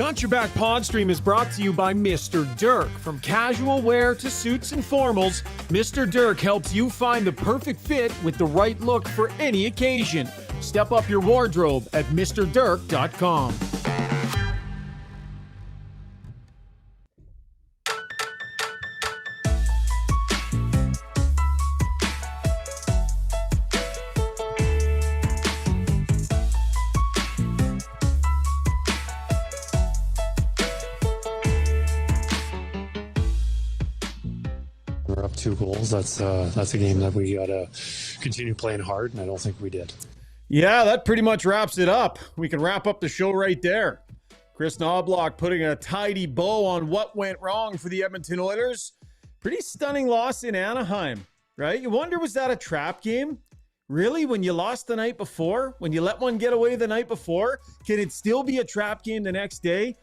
Got Your Back Pod Stream is brought to you by Mr. Dirk. From casual wear to suits and formals, Mr. Dirk helps you find the perfect fit with the right look for any occasion. Step up your wardrobe at mrdirk.com. We're up 2 goals. That's a game that we got to continue playing hard, and I don't think we did. Yeah, that pretty much wraps it up. We can wrap up the show right there. Chris Knobloch putting a tidy bow on what went wrong for the Edmonton Oilers. Pretty stunning loss in Anaheim, right? You wonder, was that a trap game? Really? When you lost the night before? When you let one get away the night before? Can it still be a trap game the next day?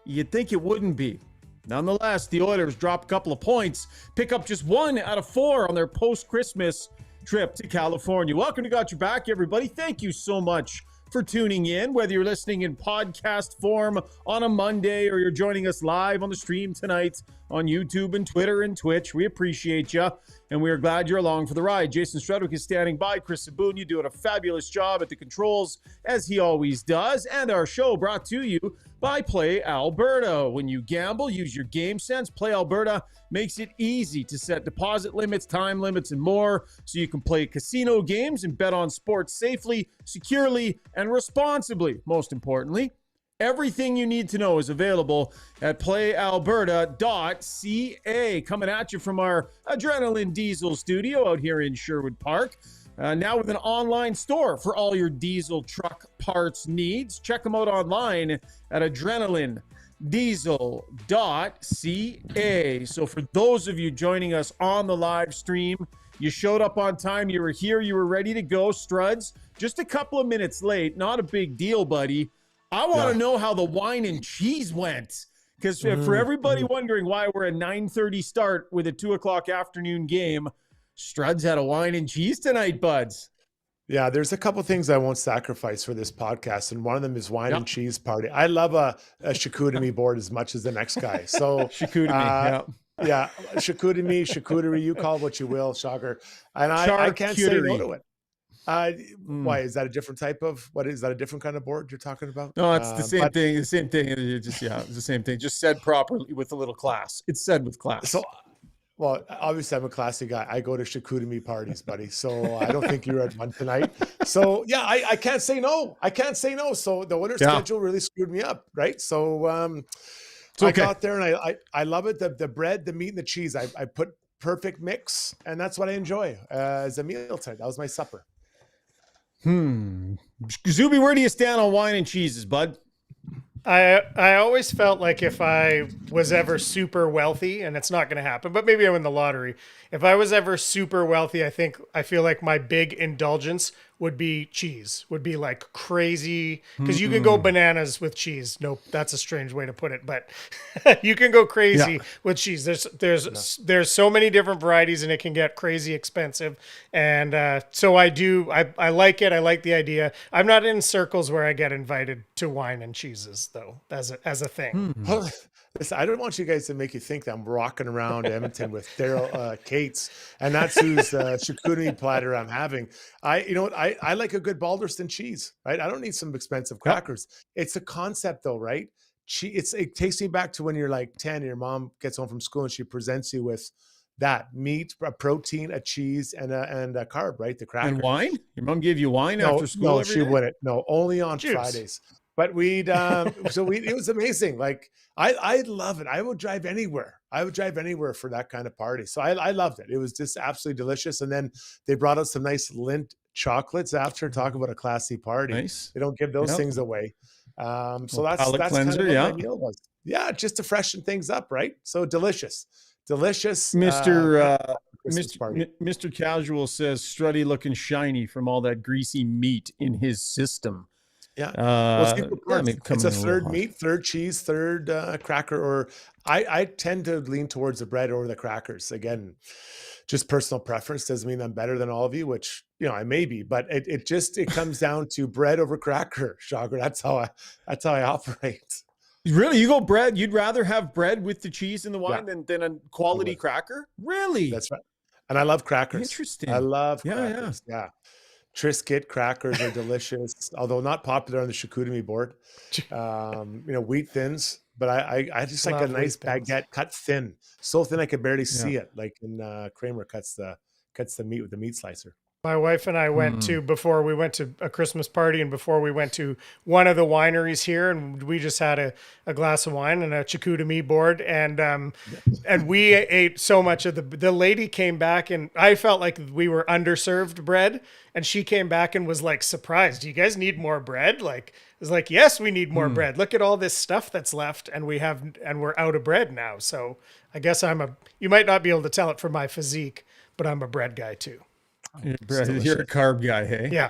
You'd think it wouldn't be. Nonetheless, the Oilers drop a couple of points, pick up just 1 out of 4 on their post-Christmas trip to California. Welcome to Got Your Back, everybody. Thank you so much for tuning in, whether you're listening in podcast form on a Monday or you're joining us live on the stream tonight on YouTube and Twitter and Twitch. We appreciate you, and we are glad you're along for the ride. Jason Strudwick is standing by. Chris Saboon, you doing a fabulous job at the controls, as he always does. And our show brought to you by Play Alberta. When you gamble, use your game sense. Play Alberta makes it easy to set deposit limits, time limits, and more, so you can play casino games and bet on sports safely, securely, and responsibly. Most importantly, everything you need to know is available at playalberta.ca. Coming at you from our Adrenaline Diesel studio out here in Sherwood Park. Now with an online store for all your diesel truck parts needs. Check them out online at adrenalinediesel.ca. So for those of you joining us on the live stream, you showed up on time, you were here, you were ready to go. Struds, just a couple of minutes late, not a big deal, buddy. I want to know how the wine and cheese went. Because for everybody wondering why we're a 9:30 start with a 2 o'clock afternoon game, Struds had a wine and cheese tonight, buds. Yeah, there's a couple things I won't sacrifice for this podcast, and one of them is wine and cheese party. I love a charcuterie board as much as the next guy. So charcuterie, you call it what you will, shocker. And I can't say no to it. Why is that a different type of, what is that, a different kind of board you're talking about? No, it's the same thing. The same thing. It's the same thing. Just said properly with a little class. It's said with class. So, well, obviously I'm a classy guy. I go to charcuterie parties, buddy. So I don't think you're at one tonight. So yeah, I can't say no. I can't say no. So the winter schedule really screwed me up, right? So I got there and I love it. The bread, the meat, and the cheese. I put perfect mix, and that's what I enjoy as a meal tonight. That was my supper. Zuby, where do you stand on wine and cheeses, bud? I always felt like if I was ever super wealthy, and it's not going to happen, but maybe I win the lottery. If I was ever super wealthy, I feel like my big indulgence would be cheese, would be like crazy, because you can go bananas with cheese. Nope, that's a strange way to put it, but you can go crazy with cheese. There's so many different varieties, and it can get crazy expensive. And so I like it. I like the idea. I'm not in circles where I get invited to wine and cheeses, though, as a thing. Listen, I don't want you guys to make you think that I'm rocking around Edmonton with Daryl Cates, and that's whose charcuterie platter I'm having. I like a good Balderston cheese, right? I don't need some expensive crackers. It's a concept, though, right? It takes me back to when you're like 10 and your mom gets home from school and she presents you with that meat, a protein, a cheese, and a carb, right? The cracker. And wine? Your mom gave you wine after school? No, she wouldn't. No, only on Fridays. But it was amazing. Like I love it. I would drive anywhere. For that kind of party. So I loved it. It was just absolutely delicious. And then they brought out some nice Lindt chocolates after. Talk about a classy party. Nice. They don't give those things away. So that's cleanser, kind of what my meal was. Yeah, just to freshen things up, right? So delicious. Mr. Casual says Struddy looking shiny from all that greasy meat in his system. Yeah. It's a third meat, third cheese, third cracker, or I tend to lean towards the bread over the crackers. Again, just personal preference. Doesn't mean I'm better than all of you, which, I may be, but it comes down to bread over cracker, Shocker. That's how I operate. Really? You go bread? You'd rather have bread with the cheese and the Yeah, wine than a I quality would. cracker? Really? That's right. And I love crackers. I Interesting. love Yeah, yeah. crackers. Yeah. Triscuit crackers are delicious, although not popular on the charcuterie board. Wheat thins, but I just like a Love nice wheat thins. baguette cut thin, so thin I could barely Yeah. see it. Like in Kramer cuts the meat with the meat slicer. My wife and I went Mm. to, before we went to a Christmas party and before we went to one of the wineries here, and we just had a glass of wine and a charcuterie board, and we ate so much of the lady came back, and I felt like we were underserved bread, and she came back and was like surprised. Do you guys need more bread? Like, it was like, yes, we need more bread. Look at all this stuff that's left, and we're out of bread now. So I guess you might not be able to tell it from my physique, but I'm a bread guy too. You're a carb guy, hey? Yeah.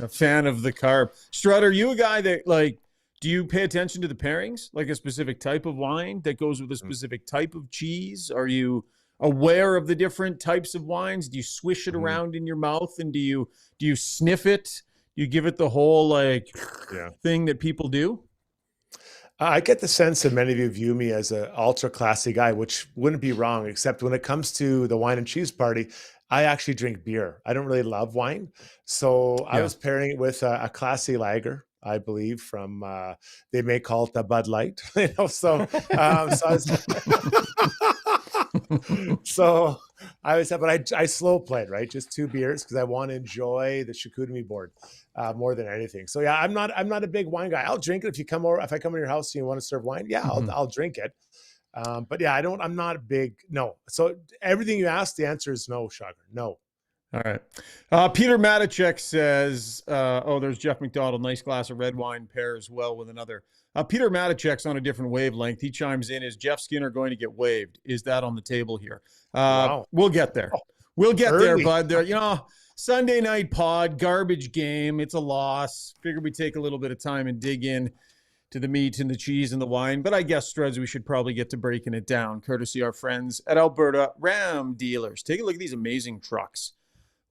A fan of the carb. Strud, are you a guy that do you pay attention to the pairings? Like a specific type of wine that goes with a specific type of cheese? Are you aware of the different types of wines? Do you swish it around in your mouth and do you sniff it? Do you give it the whole thing that people do? I get the sense that many of you view me as an ultra classy guy, which wouldn't be wrong, except when it comes to the wine and cheese party, I actually drink beer. I don't really love wine. So I Yeah. was pairing it with a classy lager, I believe, from they may call it the Bud Light. So so I was, but I slow played, right? Just 2 beers because I want to enjoy the charcuterie board more than anything. So yeah, I'm not a big wine guy. I'll drink it if you come over. If I come to your house and you want to serve wine, yeah, I'll drink it. But yeah, I'm not a big, no. So everything you asked, the answer is no, Shagar. No. All right. Peter Matichek says, there's Jeff McDonald. Nice glass of red wine pairs well with another. Peter Matichek's on a different wavelength. He chimes in, is Jeff Skinner going to get waived? Is that on the table here? Wow. We'll get there. Oh, We'll get there, early. bud. There, Sunday night pod, garbage game. It's a loss. Figured we'd take a little bit of time and dig in to the meat and the cheese and the wine. But I guess, Struds, we should probably get to breaking it down, courtesy our friends at Alberta Ram Dealers. Take a look at these amazing trucks.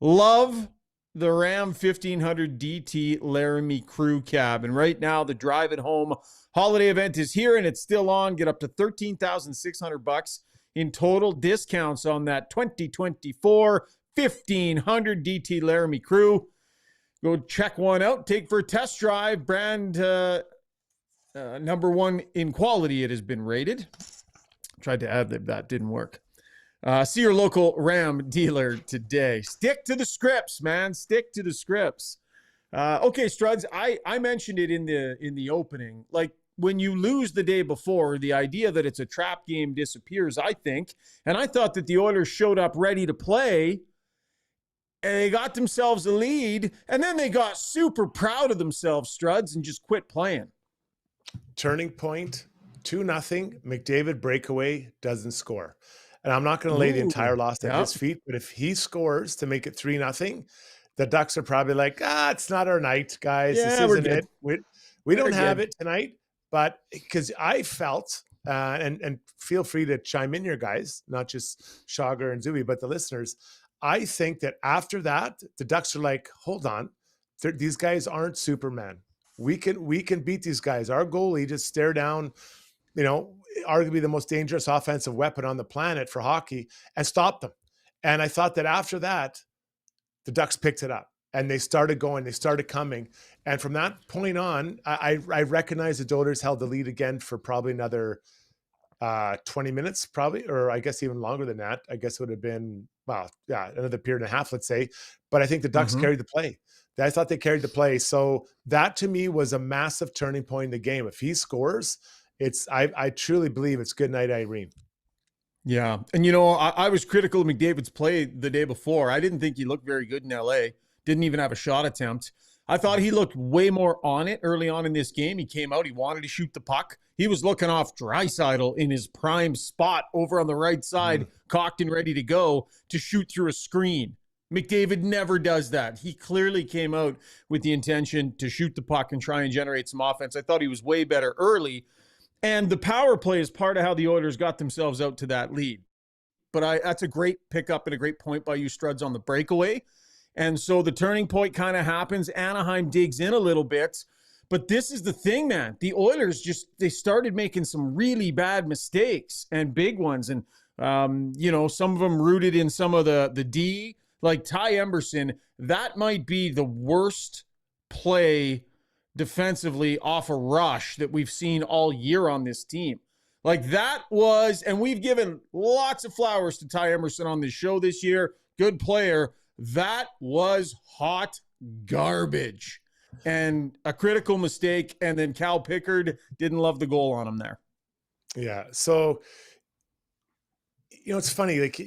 Love the Ram 1500 DT Laramie Crew Cab. And right now, the Drive at Home holiday event is here and it's still on. Get up to $13,600 in total discounts on that 2024 1500 DT Laramie Crew. Go check one out. Take for a test drive. Brand number one in quality, it has been rated. Tried to ad-lib that, didn't work. See your local Ram dealer today. Stick to the scripts, man. Stick to the scripts. Okay, Struds, I mentioned it in the opening. Like, when you lose the day before, the idea that it's a trap game disappears, I think. And I thought that the Oilers showed up ready to play. And they got themselves a lead, and then they got super proud of themselves, Struds, and just quit playing. Turning point, 2-0. McDavid breakaway, doesn't score. And I'm not going to lay the entire loss at his feet, but if he scores to make it 3-0, the Ducks are probably like, it's not our night, guys. Yeah, this isn't it. We don't have it tonight. But because I felt, and feel free to chime in here, guys, not just Shagar and Zuby, but the listeners. I think that after that, the Ducks are like, hold on, these guys aren't Superman. We can beat these guys. Our goalie just stare down, arguably the most dangerous offensive weapon on the planet for hockey and stop them. And I thought that after that, the Ducks picked it up and they started going, they started coming. And from that point on, I recognize the Oilers held the lead again for probably another 20 minutes, probably, or I guess even longer than that. I guess it would have been, another period and a half, let's say. But I think the Ducks carried the play. I thought they carried the play. So that to me was a massive turning point in the game. If he scores, I truly believe it's good night, Irene. Yeah. And, I was critical of McDavid's play the day before. I didn't think he looked very good in LA. Didn't even have a shot attempt. I thought he looked way more on it early on in this game. He came out. He wanted to shoot the puck. He was looking off Draisaitl in his prime spot over on the right side, cocked and ready to go to shoot through a screen. McDavid never does that. He clearly came out with the intention to shoot the puck and try and generate some offense. I thought he was way better early. And the power play is part of how the Oilers got themselves out to that lead. But that's a great pickup and a great point by you, Struds, on the breakaway. And so the turning point kind of happens. Anaheim digs in a little bit. But this is the thing, man. The Oilers they started making some really bad mistakes and big ones. And, some of them rooted in some of the D, like Ty Emberson. That might be the worst play defensively off a rush that we've seen all year on this team. Like that was, and we've given lots of flowers to Ty Emerson on this show this year. Good player. That was hot garbage and a critical mistake. And then Cal Pickard didn't love the goal on him there. Yeah. So, it's funny. Like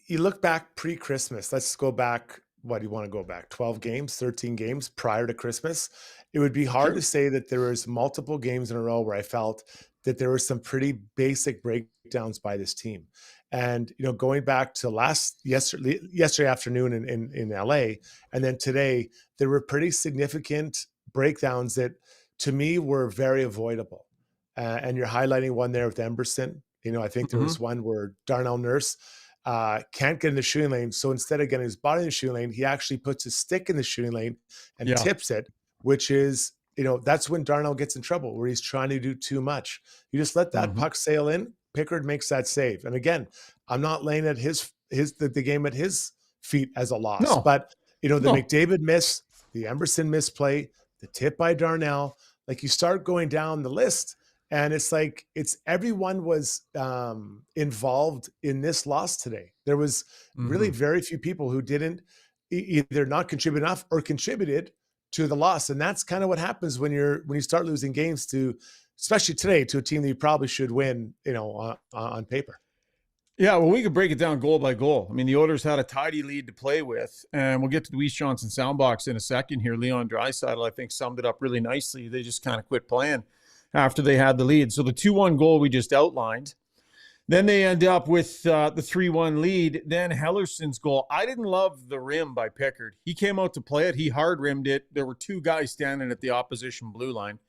you look back pre-Christmas, let's go back. What do you want to go back? 12 games, 13 games prior to Christmas. It would be hard to say that there was multiple games in a row where I felt that there were some pretty basic breakdowns by this team. And, going back to yesterday afternoon in LA, and then today, there were pretty significant breakdowns that to me were very avoidable. And you're highlighting one there with Emberson. I think there was one where Darnell Nurse can't get in the shooting lane. So instead of getting his body in the shooting lane, he actually puts his stick in the shooting lane and tips it, which is, that's when Darnell gets in trouble, where he's trying to do too much. You just let that puck sail in. Pickard makes that save. And again, I'm not laying at the game at his feet as a loss, but the McDavid miss, the Emberson misplay, the tip by Darnell, like you start going down the list. And it's like, everyone was involved in this loss today. There was really very few people who didn't either not contribute enough or contributed to the loss. And that's kind of what happens when you start losing games especially today, to a team that you probably should win, on paper. Yeah, well, we could break it down goal by goal. I mean, the Oilers had a tidy lead to play with, and we'll get to the Weiss Johnson soundbox in a second here. Leon Draisaitl, I think, summed it up really nicely. They just kind of quit playing after they had the lead. So the 2-1 goal we just outlined. Then they end up with the 3-1 lead. Then Hellerson's goal. I didn't love the rim by Pickard. He came out to play it. He hard rimmed it. There were two guys standing at the opposition blue line.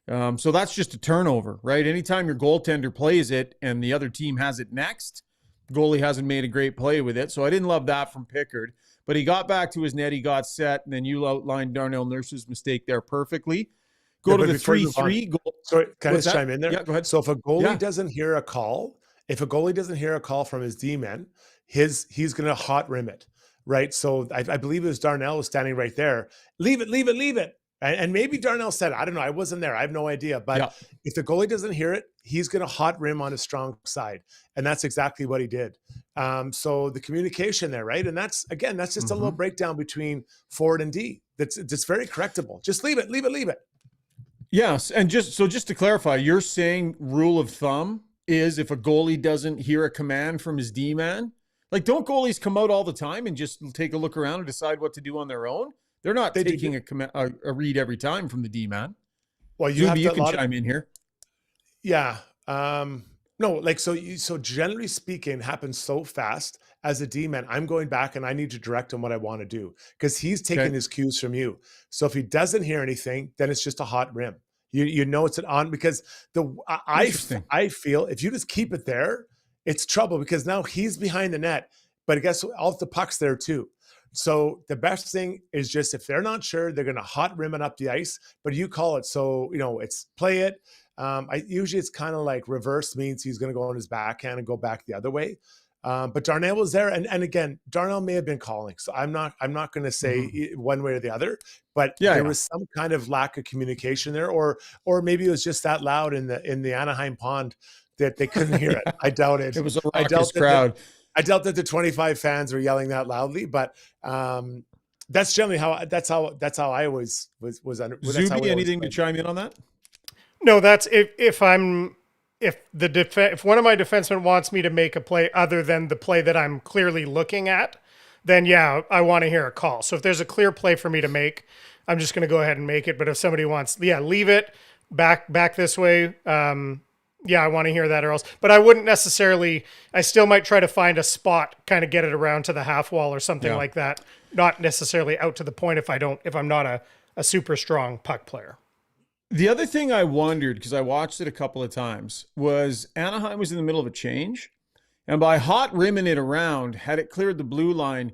So that's just a turnover, right? Anytime your goaltender plays it and the other team has it next, goalie hasn't made a great play with it. So I didn't love that from Pickard. But he got back to his net. He got set. And then you outlined Darnell Nurse's mistake there perfectly. Go to the 3-3 goal. Sorry, can I just chime in there? Yeah, go ahead. So if a goalie doesn't hear a call, from his D-men, he's going to hot rim it, right? So I believe it was Darnell was standing right there. Leave it. And maybe Darnell said, I don't know, I wasn't there. I have no idea. But if the goalie doesn't hear it, he's going to hot rim on his strong side. And that's exactly what he did. So the communication there, right? And that's just a little breakdown between forward and D. That's very correctable. Just leave it. Yes. And just to clarify, you're saying rule of thumb is if a goalie doesn't hear a command from his D-man, like don't goalies come out all the time and just take a look around and decide what to do on their own? They're not taking a read every time from the D-man. Well, you can chime in here. Yeah. So generally speaking, happens so fast as a D-man. I'm going back and I need to direct him what I want to do because he's taking his cues from you. So if he doesn't hear anything, then it's just a hot rim. It's an on because I feel if you just keep it there, it's trouble because now he's behind the net, but I guess all the puck's there too. So the best thing is just if they're not sure, they're going to hot rim it up the ice, but you call it. So, it's play it. Usually it's kind of like reverse means he's going to go on his backhand and go back the other way. But Darnell was there. And again, Darnell may have been calling. So I'm not going to say one way or the other, but there was some kind of lack of communication there, or maybe it was just that loud in the Anaheim pond that they couldn't hear it. I doubt it. It was a raucous crowd. I doubt that the 25 fans were yelling that loudly, but that's generally how I always was under. Zuby, anything to chime in on that? No, that's if one of my defensemen wants me to make a play other than the play that I'm clearly looking at, then I want to hear a call. So if there's a clear play for me to make, I'm just going to go ahead and make it. But if somebody wants, leave it back this way. I want to hear that or else. But I wouldn't necessarily, I still might try to find a spot, kind of get it around to the half wall or something like that. Not necessarily out to the point if I'm not a super strong puck player. The other thing I wondered, because I watched it a couple of times, was Anaheim was in the middle of a change. And by hot rimming it around, had it cleared the blue line,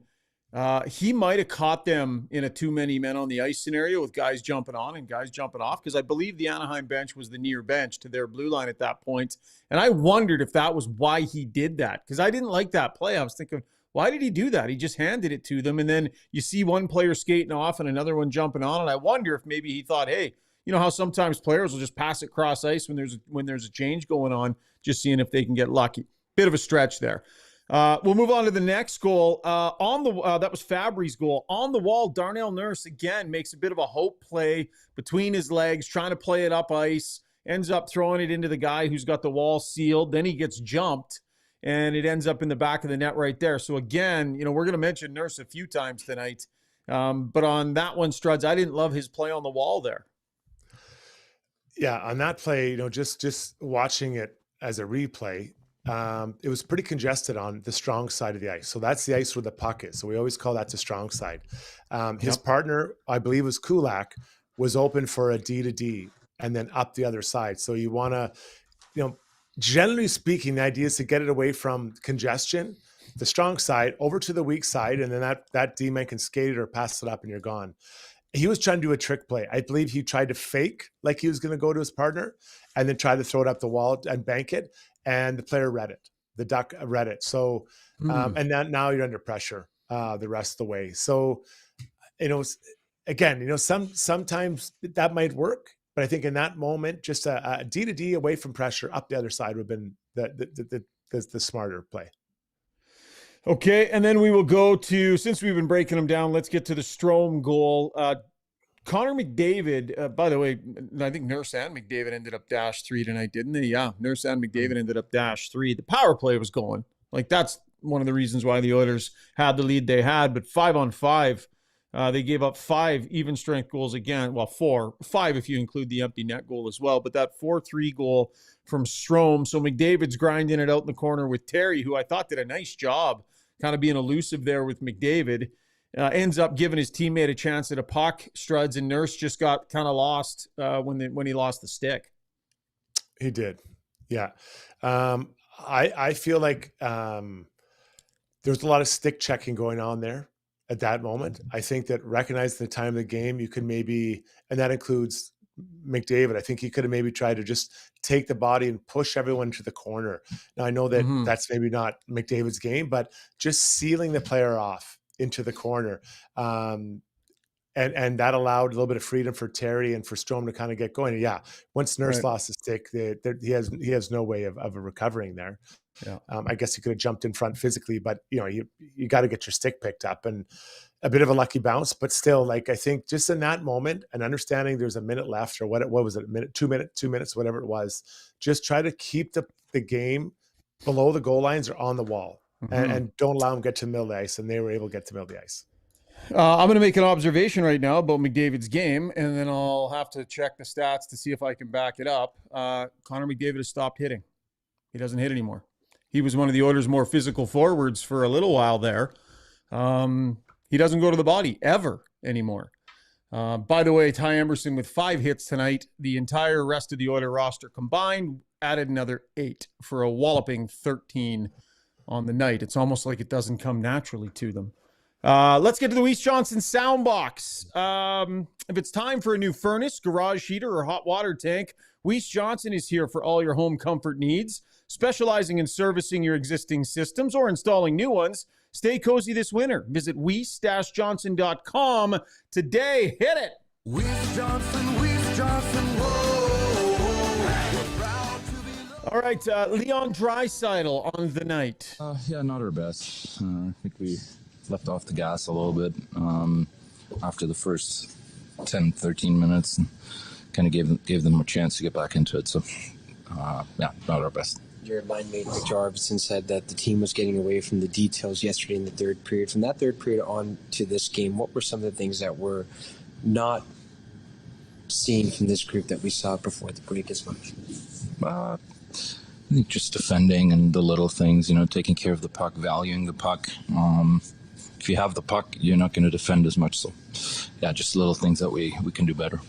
He might have caught them in a too many men on the ice scenario with guys jumping on and guys jumping off, because I believe the Anaheim bench was the near bench to their blue line at that point. And I wondered if that was why he did that, because I didn't like that play. I was thinking, why did he do that? He just handed it to them, and then you see one player skating off and another one jumping on, and I wonder if maybe he thought, hey, you know how sometimes players will just pass it cross ice when there's a change going on, just seeing if they can get lucky. Bit of a stretch there. We'll move on to the next goal. That was Fabry's goal. On the wall, Darnell Nurse again makes a bit of a hope play between his legs, trying to play it up ice, ends up throwing it into the guy who's got the wall sealed. Then he gets jumped, and it ends up in the back of the net right there. So again, you know, we're going to mention Nurse a few times tonight. But on that one, Struds, I didn't love his play on the wall there. Yeah, on that play, you know, just watching it as a replay, it was pretty congested on the strong side of the ice. So that's the ice where the puck is. So we always call that the strong side. His partner, I believe was Kulak, was open for a D to D and then up the other side. So you want to, you know, generally speaking, the idea is to get it away from congestion, the strong side, over to the weak side, and then that D-man can skate it or pass it up and you're gone. He was trying to do a trick play. I believe he tried to fake like he was going to go to his partner and then try to throw it up the wall and bank it. And the player read it. The duck read it. So, and now you're under pressure the rest of the way. So, you know, again, you know, sometimes that might work, but I think in that moment, just a D to D away from pressure up the other side would have been the smarter play. Okay, and then we will go to, since we've been breaking them down, let's get to the Strome goal. Connor McDavid, by the way, I think Nurse and McDavid ended up -3 tonight, didn't they? Yeah, Nurse and McDavid ended up -3. The power play was going. Like, that's one of the reasons why the Oilers had the lead they had. But 5-on-5, they gave up 5 even strength goals again. Well, 5 if you include the empty net goal as well. But that 4-3 goal from Strome. So McDavid's grinding it out in the corner with Terry, who I thought did a nice job kind of being elusive there with McDavid. Ends up giving his teammate a chance at a puck. Struds, and Nurse just got kind of lost when he lost the stick. He did. Yeah. I feel like there's a lot of stick checking going on there at that moment. I think that recognizing the time of the game, you could maybe, and that includes McDavid, I think he could have maybe tried to just take the body and push everyone to the corner. Now, I know that that's maybe not McDavid's game, but just sealing the player off into the corner. And that allowed a little bit of freedom for Terry and for Strome to kind of get going. And yeah, once Nurse lost the stick, he has no way of recovering there. Yeah. I guess he could have jumped in front physically, but you know, you got to get your stick picked up, and a bit of a lucky bounce, but still, like, I think just in that moment and understanding there's a minute left, or what was it, a minute, 2 minutes, whatever it was, just try to keep the game below the goal lines or on the wall. And don't allow them to get to the middle of the ice, and they were able to get to the middle of the ice. I'm going to make an observation right now about McDavid's game, and then I'll have to check the stats to see if I can back it up. Connor McDavid has stopped hitting. He doesn't hit anymore. He was one of the Oilers' more physical forwards for a little while there. He doesn't go to the body ever anymore. By the way, Ty Emberson with 5 hits tonight. The entire rest of the Oilers roster combined added another 8 for a walloping 13 on the night. It's almost like it doesn't come naturally to them. Let's get to the Weiss Johnson Soundbox. If it's time for a new furnace, garage heater, or hot water tank, Weiss Johnson is here for all your home comfort needs. Specializing in servicing your existing systems or installing new ones, stay cozy this winter. Visit weiss-johnson.com today. Hit it! Weiss Johnson, whoa. All right, Leon Draisaitl on the night. Yeah, not our best. I think we left off the gas a little bit after the first 10, 13 minutes, and kind of gave them a chance to get back into it. So, yeah, not our best. Your line mate, Victor Arvidsson, said that the team was getting away from the details yesterday in the third period. From that third period on to this game, what were some of the things that we're not seeing from this group that we saw before the break as much? I think just defending and the little things, taking care of the puck, valuing the puck. If you have the puck, you're not going to defend as much. So, yeah, just little things that we can do better.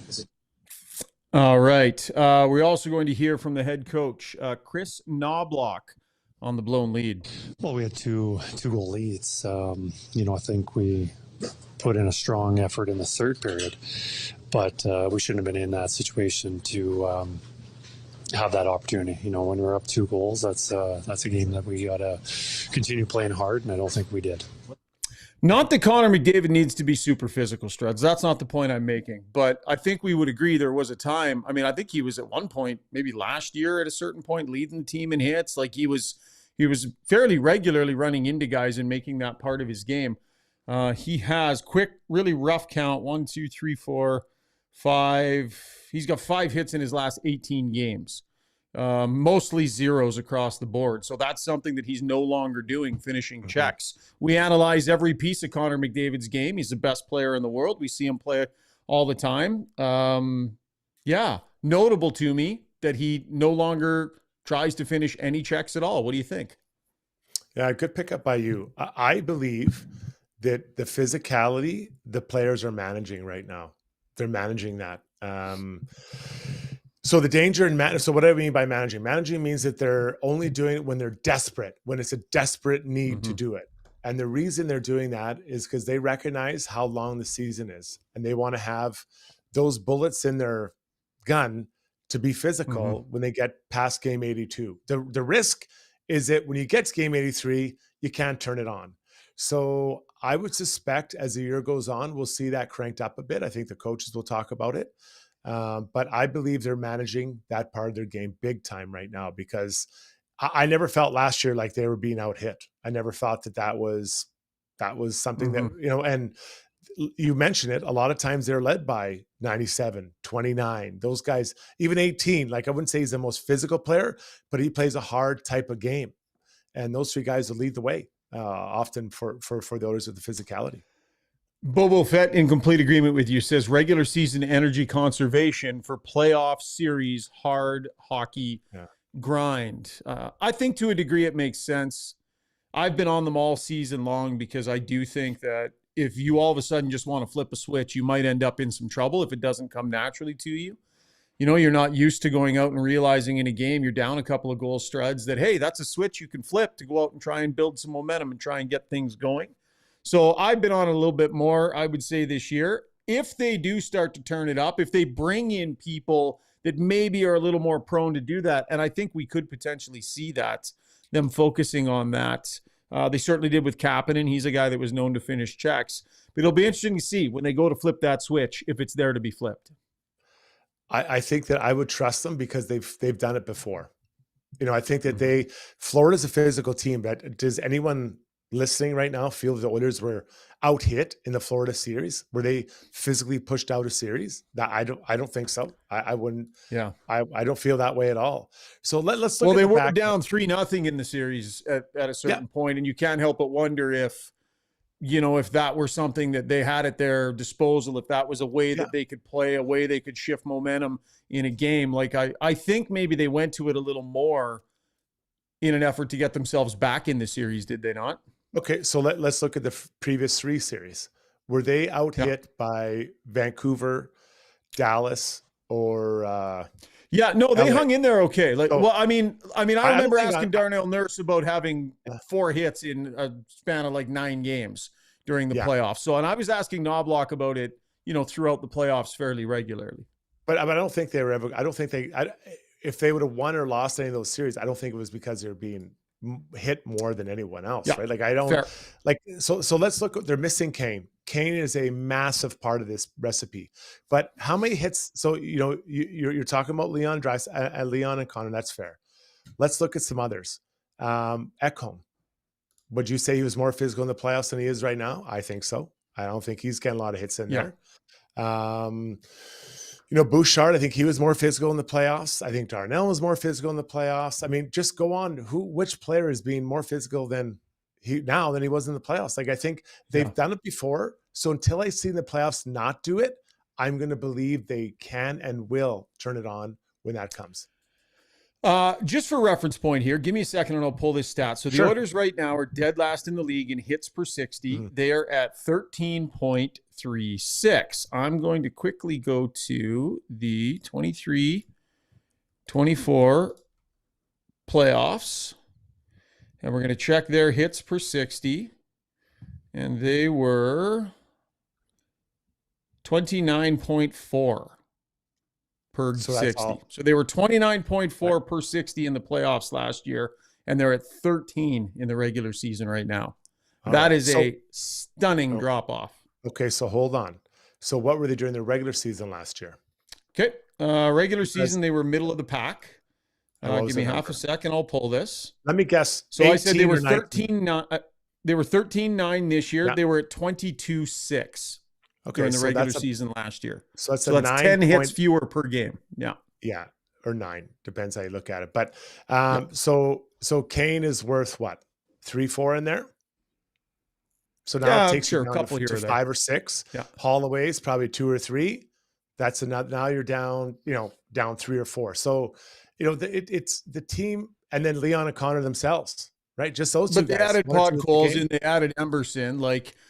All right. We're also going to hear from the head coach, Chris Knobloch, on the blown lead? Well, we had two goal leads. I think we put in a strong effort in the third period, but we shouldn't have been in that situation to have that opportunity. When we're up 2 goals, that's a game that we got to continue playing hard, and I don't think we did. Not that Connor McDavid needs to be super physical, Struds. That's not the point I'm making. But I think we would agree there was a time. I think he was at one point, maybe last year at a certain point, leading the team in hits. Like he was fairly regularly running into guys and making that part of his game. He has quick, really rough count. 1, 2, 3, 4, 5. He's got 5 hits in his last 18 games. Mostly zeros across the board. So that's something that he's no longer doing, finishing checks. We analyze every piece of Connor McDavid's game. He's the best player in the world. We see him play all the time. Notable to me that he no longer tries to finish any checks at all. What do you think? Yeah, good pickup by you. I believe that the physicality the players are managing right now. They're managing that. So the danger in so what do I mean by managing? Managing means that they're only doing it when they're desperate, when it's a desperate need to do it. And the reason they're doing that is because they recognize how long the season is, and they want to have those bullets in their gun to be physical when they get past game 82. The risk is that when you get to game 83, you can't turn it on. So I would suspect as the year goes on, we'll see that cranked up a bit. I think the coaches will talk about it. But I believe they're managing that part of their game big time right now, because I never felt last year like they were being out hit. I never thought that was something that, and you mentioned it, a lot of times they're led by 97, 29, those guys, even 18. Like I wouldn't say he's the most physical player, but he plays a hard type of game. And those 3 guys will lead the way often for the owners of the physicality. Bobo Fett, in complete agreement with you, says regular season energy conservation for playoff series, hard hockey grind. I think to a degree it makes sense. I've been on them all season long because I do think that if you all of a sudden just want to flip a switch, you might end up in some trouble if it doesn't come naturally to you. You're not used to going out and realizing in a game you're down a couple of goals, Struds, that, hey, that's a switch you can flip to go out and try and build some momentum and try and get things going. So I've been on a little bit more, I would say, this year. If they do start to turn it up, if they bring in people that maybe are a little more prone to do that, and I think we could potentially see that, them focusing on that. They certainly did with Kapanen. He's a guy that was known to finish checks. But it'll be interesting to see when they go to flip that switch, if it's there to be flipped. I think that I would trust them because they've done it before. I think that Florida's a physical team, but does anyone listening right now feel the Oilers were out hit in the Florida series? Were they physically pushed out of series? That I don't think so. I wouldn't. Yeah. I don't feel that way at all. So let's look. Well, they were down 3-0 in the series at a certain point, and you can't help but wonder if that were something that they had at their disposal, if that was a way that they could play, a way they could shift momentum in a game. Like I think maybe they went to it a little more in an effort to get themselves back in the series, did they not? Okay, so let's look at the previous 3 series. Were they out hit by Vancouver, Dallas, or they hung in there okay. I remember asking Darnell Nurse about having 4 hits in a span of like 9 games during the playoffs. So, and I was asking Knobloch about it, throughout the playoffs fairly regularly. But I don't think they were ever. I don't think if they would have won or lost any of those series, I don't think it was because they were being hit more than anyone else, right? Like I don't so let's look. They're missing Kane. Kane is a massive part of this recipe. But how many hits? So you're talking about Leon and Connor. That's fair. Let's look at some others. Ekholm. Would you say he was more physical in the playoffs than he is right now? I think so. I don't think he's getting a lot of hits in there. Bouchard, I think he was more physical in the playoffs. I think Darnell was more physical in the playoffs. I mean, just go on. Which player is being more physical than he was in the playoffs? Like, I think they've done it before. So until I see the playoffs not do it, I'm going to believe they can and will turn it on when that comes. Just for reference point here, give me a second and I'll pull this stat. So the Oilers right now are dead last in the league in hits per 60. They are at 13.36. I'm going to quickly go to the 23-24 playoffs. And we're going to check their hits per 60. And they were 29.4 per 60. So they were 29.4 per 60 in the playoffs last year, and they're at 13 in the regular season right now. That is a stunning drop-off. Okay, so hold on. So what were they during the regular season last year? Okay, regular season, they were middle of the pack. Give me half a second. I'll pull this. Let me guess. So I said they were 13-9. They were 13-9 this year. Yeah. They were at 22-6 during the regular season last year. So that's 10 hits fewer per game. Yeah. Yeah, or 9. Depends how you look at it. But so Kane is worth what? 3-4 in there? So now it takes you down to 5 or 6. Yeah. Holloway is probably 2 or 3. That's enough. Now you're down, down 3 or 4. So, it's the team, and then Leon and Connor themselves, right? Just those two guys. But they added Pod Coles and they added Emberson.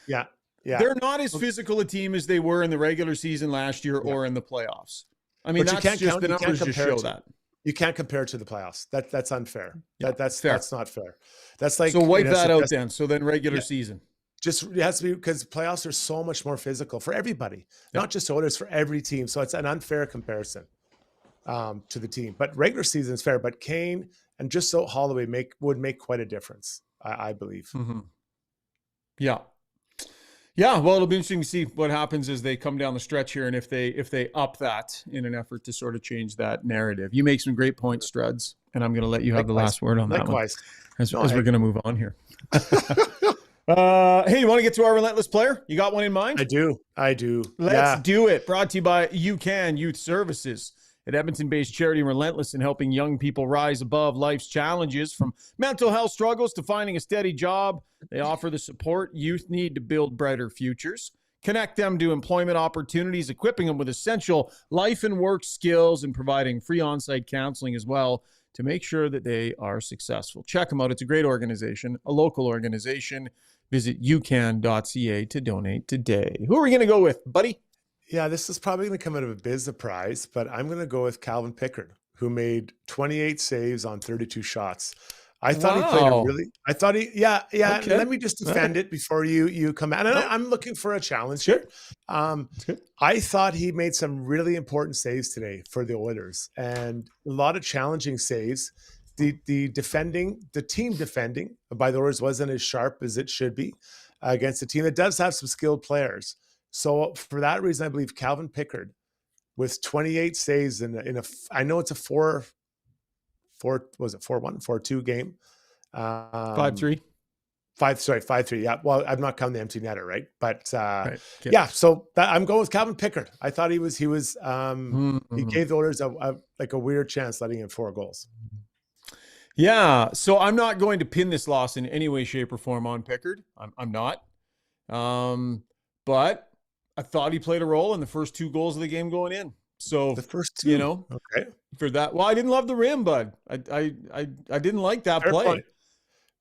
Yeah. They're not as physical a team as they were in the regular season last year or in the playoffs. I mean, that's just the numbers just show that. You can't compare it to the playoffs. That's unfair. Yeah, that's not fair. That's like, so wipe that out then. So then regular season. Just it has to be, because playoffs are so much more physical for everybody, not just Oilers, for every team. So it's an unfair comparison to the team. But regular season is fair. But Kane and just so Holloway would make quite a difference, I believe. Mm-hmm. Yeah. Yeah, well, it'll be interesting to see what happens as they come down the stretch here, and if they up that in an effort to sort of change that narrative. You make some great points, Struds, and I'm going to let you have the last word on that one as we're going to move on here. Hey, you want to get to our Relentless player? You got one in mind? I do. Let's do it. Brought to you by UCAN Youth Services, an Edmonton-based charity Relentless in helping young people rise above life's challenges, from mental health struggles to finding a steady job. They offer the support youth need to build brighter futures. Connect them to employment opportunities, equipping them with essential life and work skills, and providing free on-site counseling as well to make sure that they are successful. Check them out. It's a great organization, a local organization. Visit ucan.ca to donate today. Who are we going to go with, buddy? Yeah, this is probably going to come out of a biz surprise, but I'm going to go with Calvin Pickard, who made 28 saves on 32 shots. I thought he played Okay. Let me just defend it before you come out. And I'm looking for a challenge here. I thought he made some really important saves today for the Oilers, and a lot of challenging saves. The team defending by the Oilers wasn't as sharp as it should be against a team that does have some skilled players. So for that reason, I believe Calvin Pickard, with 28 saves I know it's a 4-1, 4-2 game. 5-3. 5-3. Yeah. Well, I'm not counting the empty netter, right? But right. Yeah. So I'm going with Calvin Pickard. I thought he was. He gave the Oilers a weird chance, letting in 4 goals. Yeah. So I'm not going to pin this loss in any way, shape, or form on Pickard. I'm not. But I thought he played a role in the first 2 goals of the game going in. So the first 2, okay, for that. Well, I didn't love the rim, bud. I didn't like that play. Point.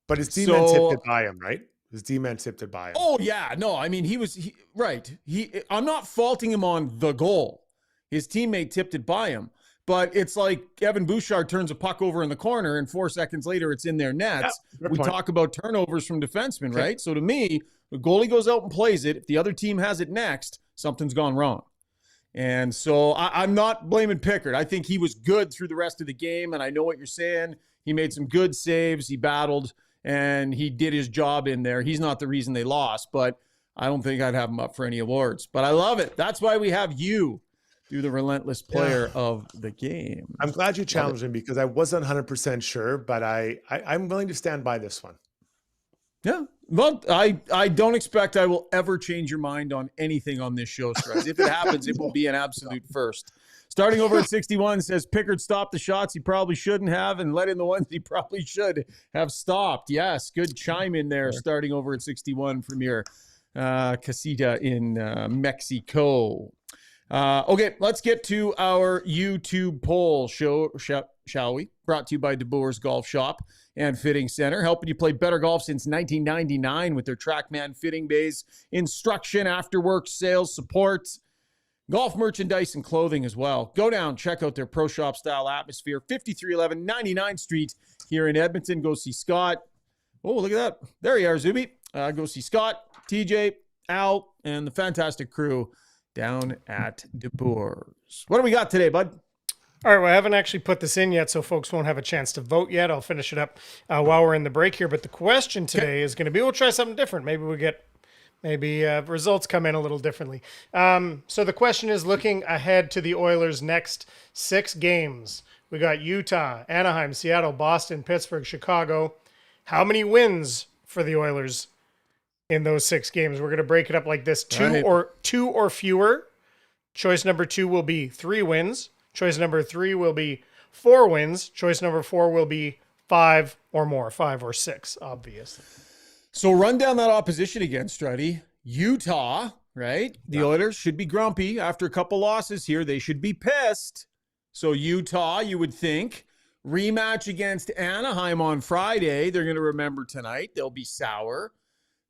But his D-man tipped it by him, right? His D-man tipped it by him. Oh yeah, no, I mean right. I'm not faulting him on the goal. His teammate tipped it by him, but it's like Evan Bouchard turns a puck over in the corner, and 4 seconds later it's in their nets. Yeah, we talk about turnovers from defensemen, right? So to me, the goalie goes out and plays it. If the other team has it next, something's gone wrong. And so I'm not blaming Pickard. I think he was good through the rest of the game, and I know what you're saying. He made some good saves. He battled, and he did his job in there. He's not the reason they lost, but I don't think I'd have him up for any awards. But I love it. That's why we have you do the Relentless player of the game. I'm glad you challenged him, because I wasn't 100% sure, but I'm willing to stand by this one. Yeah. Well, I don't expect I will ever change your mind on anything on this show, Stress. If it happens, it will be an absolute first. Starting over at 61 says Pickard stopped the shots he probably shouldn't have and let in the ones he probably should have stopped. Yes, good chime in there. Starting over at 61 from your casita in Mexico. Okay, let's get to our YouTube poll show, shall we? Brought to you by DeBoer's Golf Shop and Fitting Center, helping you play better golf since 1999 with their TrackMan fitting bays, instruction, after-work sales, support, golf merchandise, and clothing as well. Go down, check out their Pro Shop style atmosphere, 5311 99th Street here in Edmonton. Go see Scott. Oh, look at that. There you are, Zuby. Go see Scott, TJ, Al, and the fantastic crew down at De Boers. What do we got today, bud? All right, well, I haven't actually put this in yet, so folks won't have a chance to vote yet. I'll finish it up while we're in the break here. But the question today is going to be, we'll try something different. Maybe results come in a little differently. So the question is, looking ahead to the Oilers' next 6 games. We got Utah, Anaheim, Seattle, Boston, Pittsburgh, Chicago. How many wins for the Oilers in those 6 games? We're going to break it up like this: two or fewer. Choice number 2 will be 3 wins. Choice number 3 will be 4 wins. Choice number 4 will be 5 or more, 5 or 6, obviously. So run down that opposition again, Struddy. Utah, right? The Oilers should be grumpy after a couple losses here. They should be pissed. So Utah, you would think. Rematch against Anaheim on Friday. They're going to remember tonight. They'll be sour.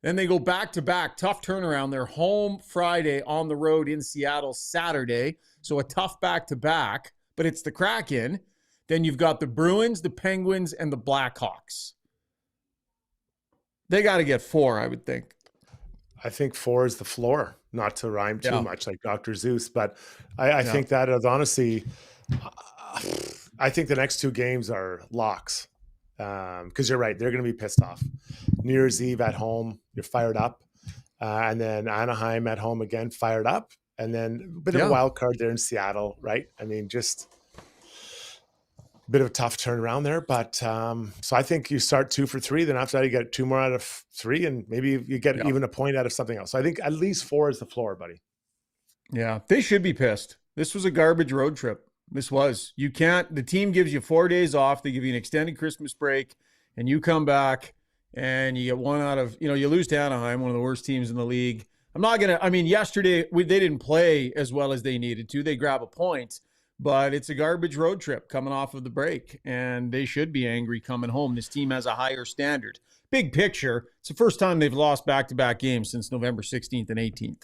Then they go back-to-back. Tough turnaround. They're home Friday, on the road in Seattle Saturday. So a tough back-to-back, but it's the Kraken. Then you've got the Bruins, the Penguins, and the Blackhawks. They got to get 4, I would think. I think 4 is the floor, not to rhyme too much like Dr. Zeus, but I think that is honestly, I think the next 2 games are locks. Because you're right, they're going to be pissed off. New Year's Eve at home, you're fired up. And then Anaheim at home again, fired up. And then a bit of a wild card there in Seattle, right? I mean, just a bit of a tough turnaround there. But so I think you start 2 for 3. Then after that, you get 2 more out of 3. And maybe you get even a point out of something else. So I think at least 4 is the floor, buddy. Yeah, they should be pissed. This was a garbage road trip. This was. You can't, the team gives you 4 days off. They give you an extended Christmas break. And you come back and you get 1 out of, you lose to Anaheim, one of the worst teams in the league. Yesterday they didn't play as well as they needed to. They grab a point, but it's a garbage road trip coming off of the break, and they should be angry coming home. This team has a higher standard. Big picture, it's the first time they've lost back-to-back games since November 16th and 18th.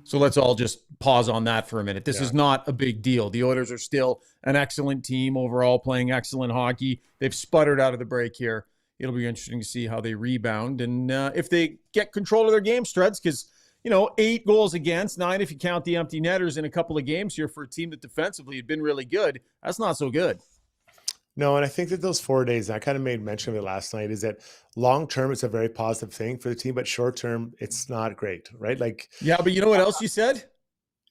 So let's all just pause on that for a minute. This is not a big deal. The Oilers are still an excellent team overall, playing excellent hockey. They've sputtered out of the break here. It'll be interesting to see how they rebound and if they get control of their game, Struds, because, 8 goals against, 9 if you count the empty netters in a couple of games here for a team that defensively had been really good. That's not so good. No, and I think that those 4 days, and I kind of made mention of it last night, is that long-term, it's a very positive thing for the team, but short-term, it's not great, right? But you know what else you said?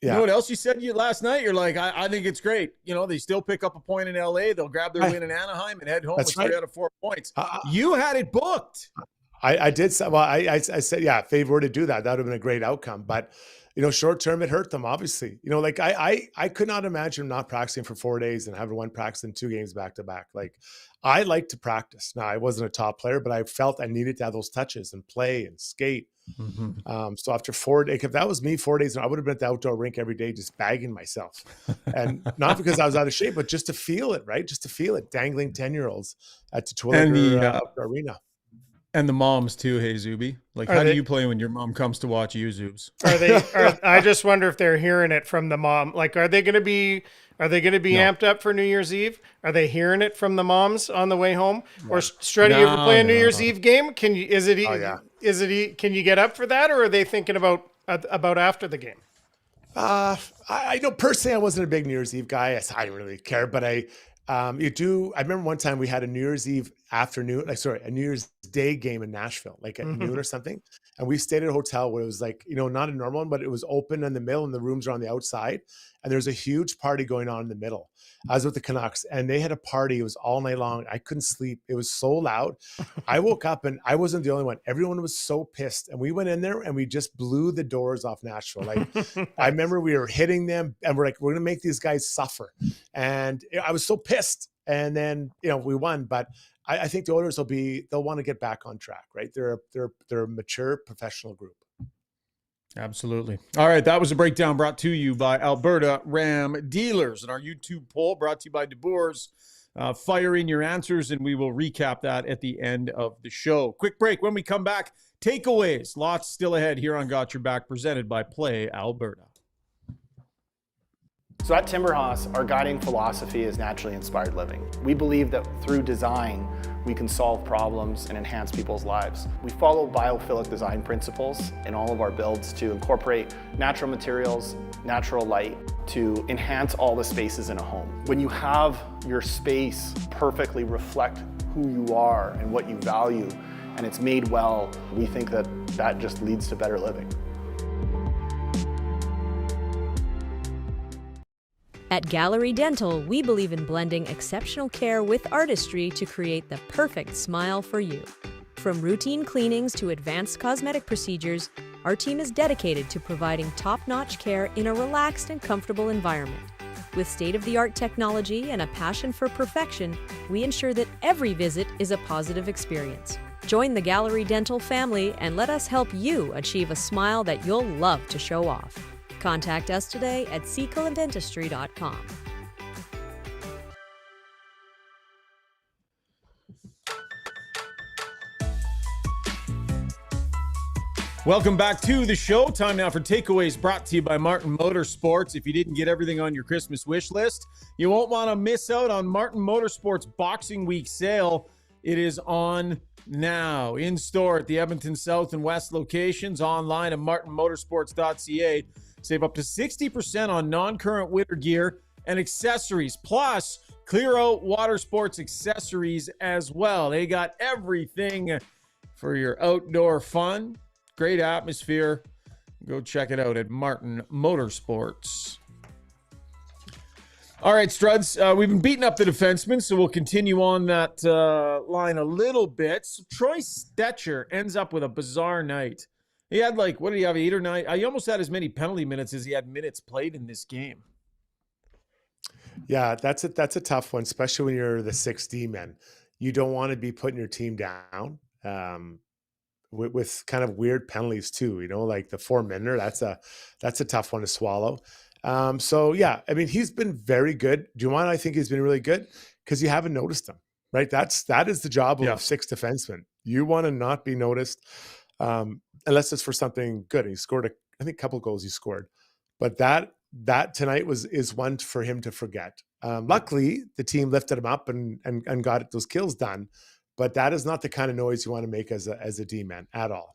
You know what else you said last night? You're like, I think it's great. They still pick up a point in LA. They'll grab their win in Anaheim and head home with 3 out of 4 points. You had it booked. I did. Well, I said, if they were to do that, that would have been a great outcome. But, short term, it hurt them, obviously. I could not imagine not practicing for 4 days and having 1 practice in 2 games back to back. I like to practice. Now, I wasn't a top player, but I felt I needed to have those touches and play and skate. Mm-hmm. So after 4 days, if that was me 4 days, I would have been at the outdoor rink every day, just bagging myself. And not because I was out of shape, but just to feel it, right? Just to feel it, dangling 10-year-olds at the Twilliger arena. And the moms too, hey Zuby. How do you play when your mom comes to watch you, Zoobs? I just wonder if they're hearing it from the mom. Are they going to be amped up for New Year's Eve? Are they hearing it from the moms on the way home? No. Or Struddy, you ever play a New Year's Eve game? Can you? Can you get up for that, or are they thinking about after the game? I know personally, I wasn't a big New Year's Eve guy. I didn't really care, but I remember one time we had a New Year's Eve afternoon, a New Year's Day game in Nashville, at noon or something. And we stayed at a hotel where it was not a normal one, but it was open in the middle and the rooms are on the outside. And there's a huge party going on in the middle. I was with the Canucks and they had a party. It was all night long. I couldn't sleep. It was so loud. I woke up and I wasn't the only one. Everyone was so pissed. And we went in there and we just blew the doors off Nashville. I remember we were hitting them and we're going to make these guys suffer. And I was so pissed. And then, we won, but I think the Oilers they'll want to get back on track, right? They're a mature professional group. Absolutely. All right. That was a breakdown brought to you by Alberta Ram Dealers, and our YouTube poll brought to you by De Boers. Fire in your answers and we will recap that at the end of the show. Quick break. When we come back, takeaways. Lots still ahead here on Got Your Back, presented by Play Alberta. So at Timberhouse, our guiding philosophy is naturally inspired living. We believe that through design, we can solve problems and enhance people's lives. We follow biophilic design principles in all of our builds to incorporate natural materials, natural light, to enhance all the spaces in a home. When you have your space perfectly reflect who you are and what you value, and it's made well, we think that that just leads to better living. At Gallery Dental, we believe in blending exceptional care with artistry to create the perfect smile for you. From routine cleanings to advanced cosmetic procedures, our team is dedicated to providing top-notch care in a relaxed and comfortable environment. With state-of-the-art technology and a passion for perfection, we ensure that every visit is a positive experience. Join the Gallery Dental family and let us help you achieve a smile that you'll love to show off. Contact us today at secolanddentistry.com. Welcome back to the show. Time now for takeaways brought to you by Martin Motorsports. If you didn't get everything on your Christmas wish list, you won't want to miss out on Martin Motorsports Boxing Week sale. It is on now. In store at the Edmonton South and West locations, online at martinmotorsports.ca. Save up to 60% on non-current winter gear and accessories, plus clear out water sports accessories as well. They got everything for your outdoor fun. Great atmosphere. Go check it out at Martin Motorsports. All right, Struds, we've been beating up the defensemen, so we'll continue on that line a little bit. So Troy Stetcher ends up with a bizarre night. He had what did he have, 8 or 9? He almost had as many penalty minutes as he had minutes played in this game. Yeah, that's a tough one, especially when you're the 6D men. You don't want to be putting your team down with kind of weird penalties too. Like the 4-minute. That's a tough one to swallow. So yeah, I mean, he's been very good. Do you want? I think he's been really good because you haven't noticed him, right? That is the job of 6 defensemen. You want to not be noticed. Unless it's for something good. He scored I think a couple goals he scored, but that tonight is one for him to forget. Luckily, the team lifted him up and got those kills done, but that is not the kind of noise you want to make as a D-man at all.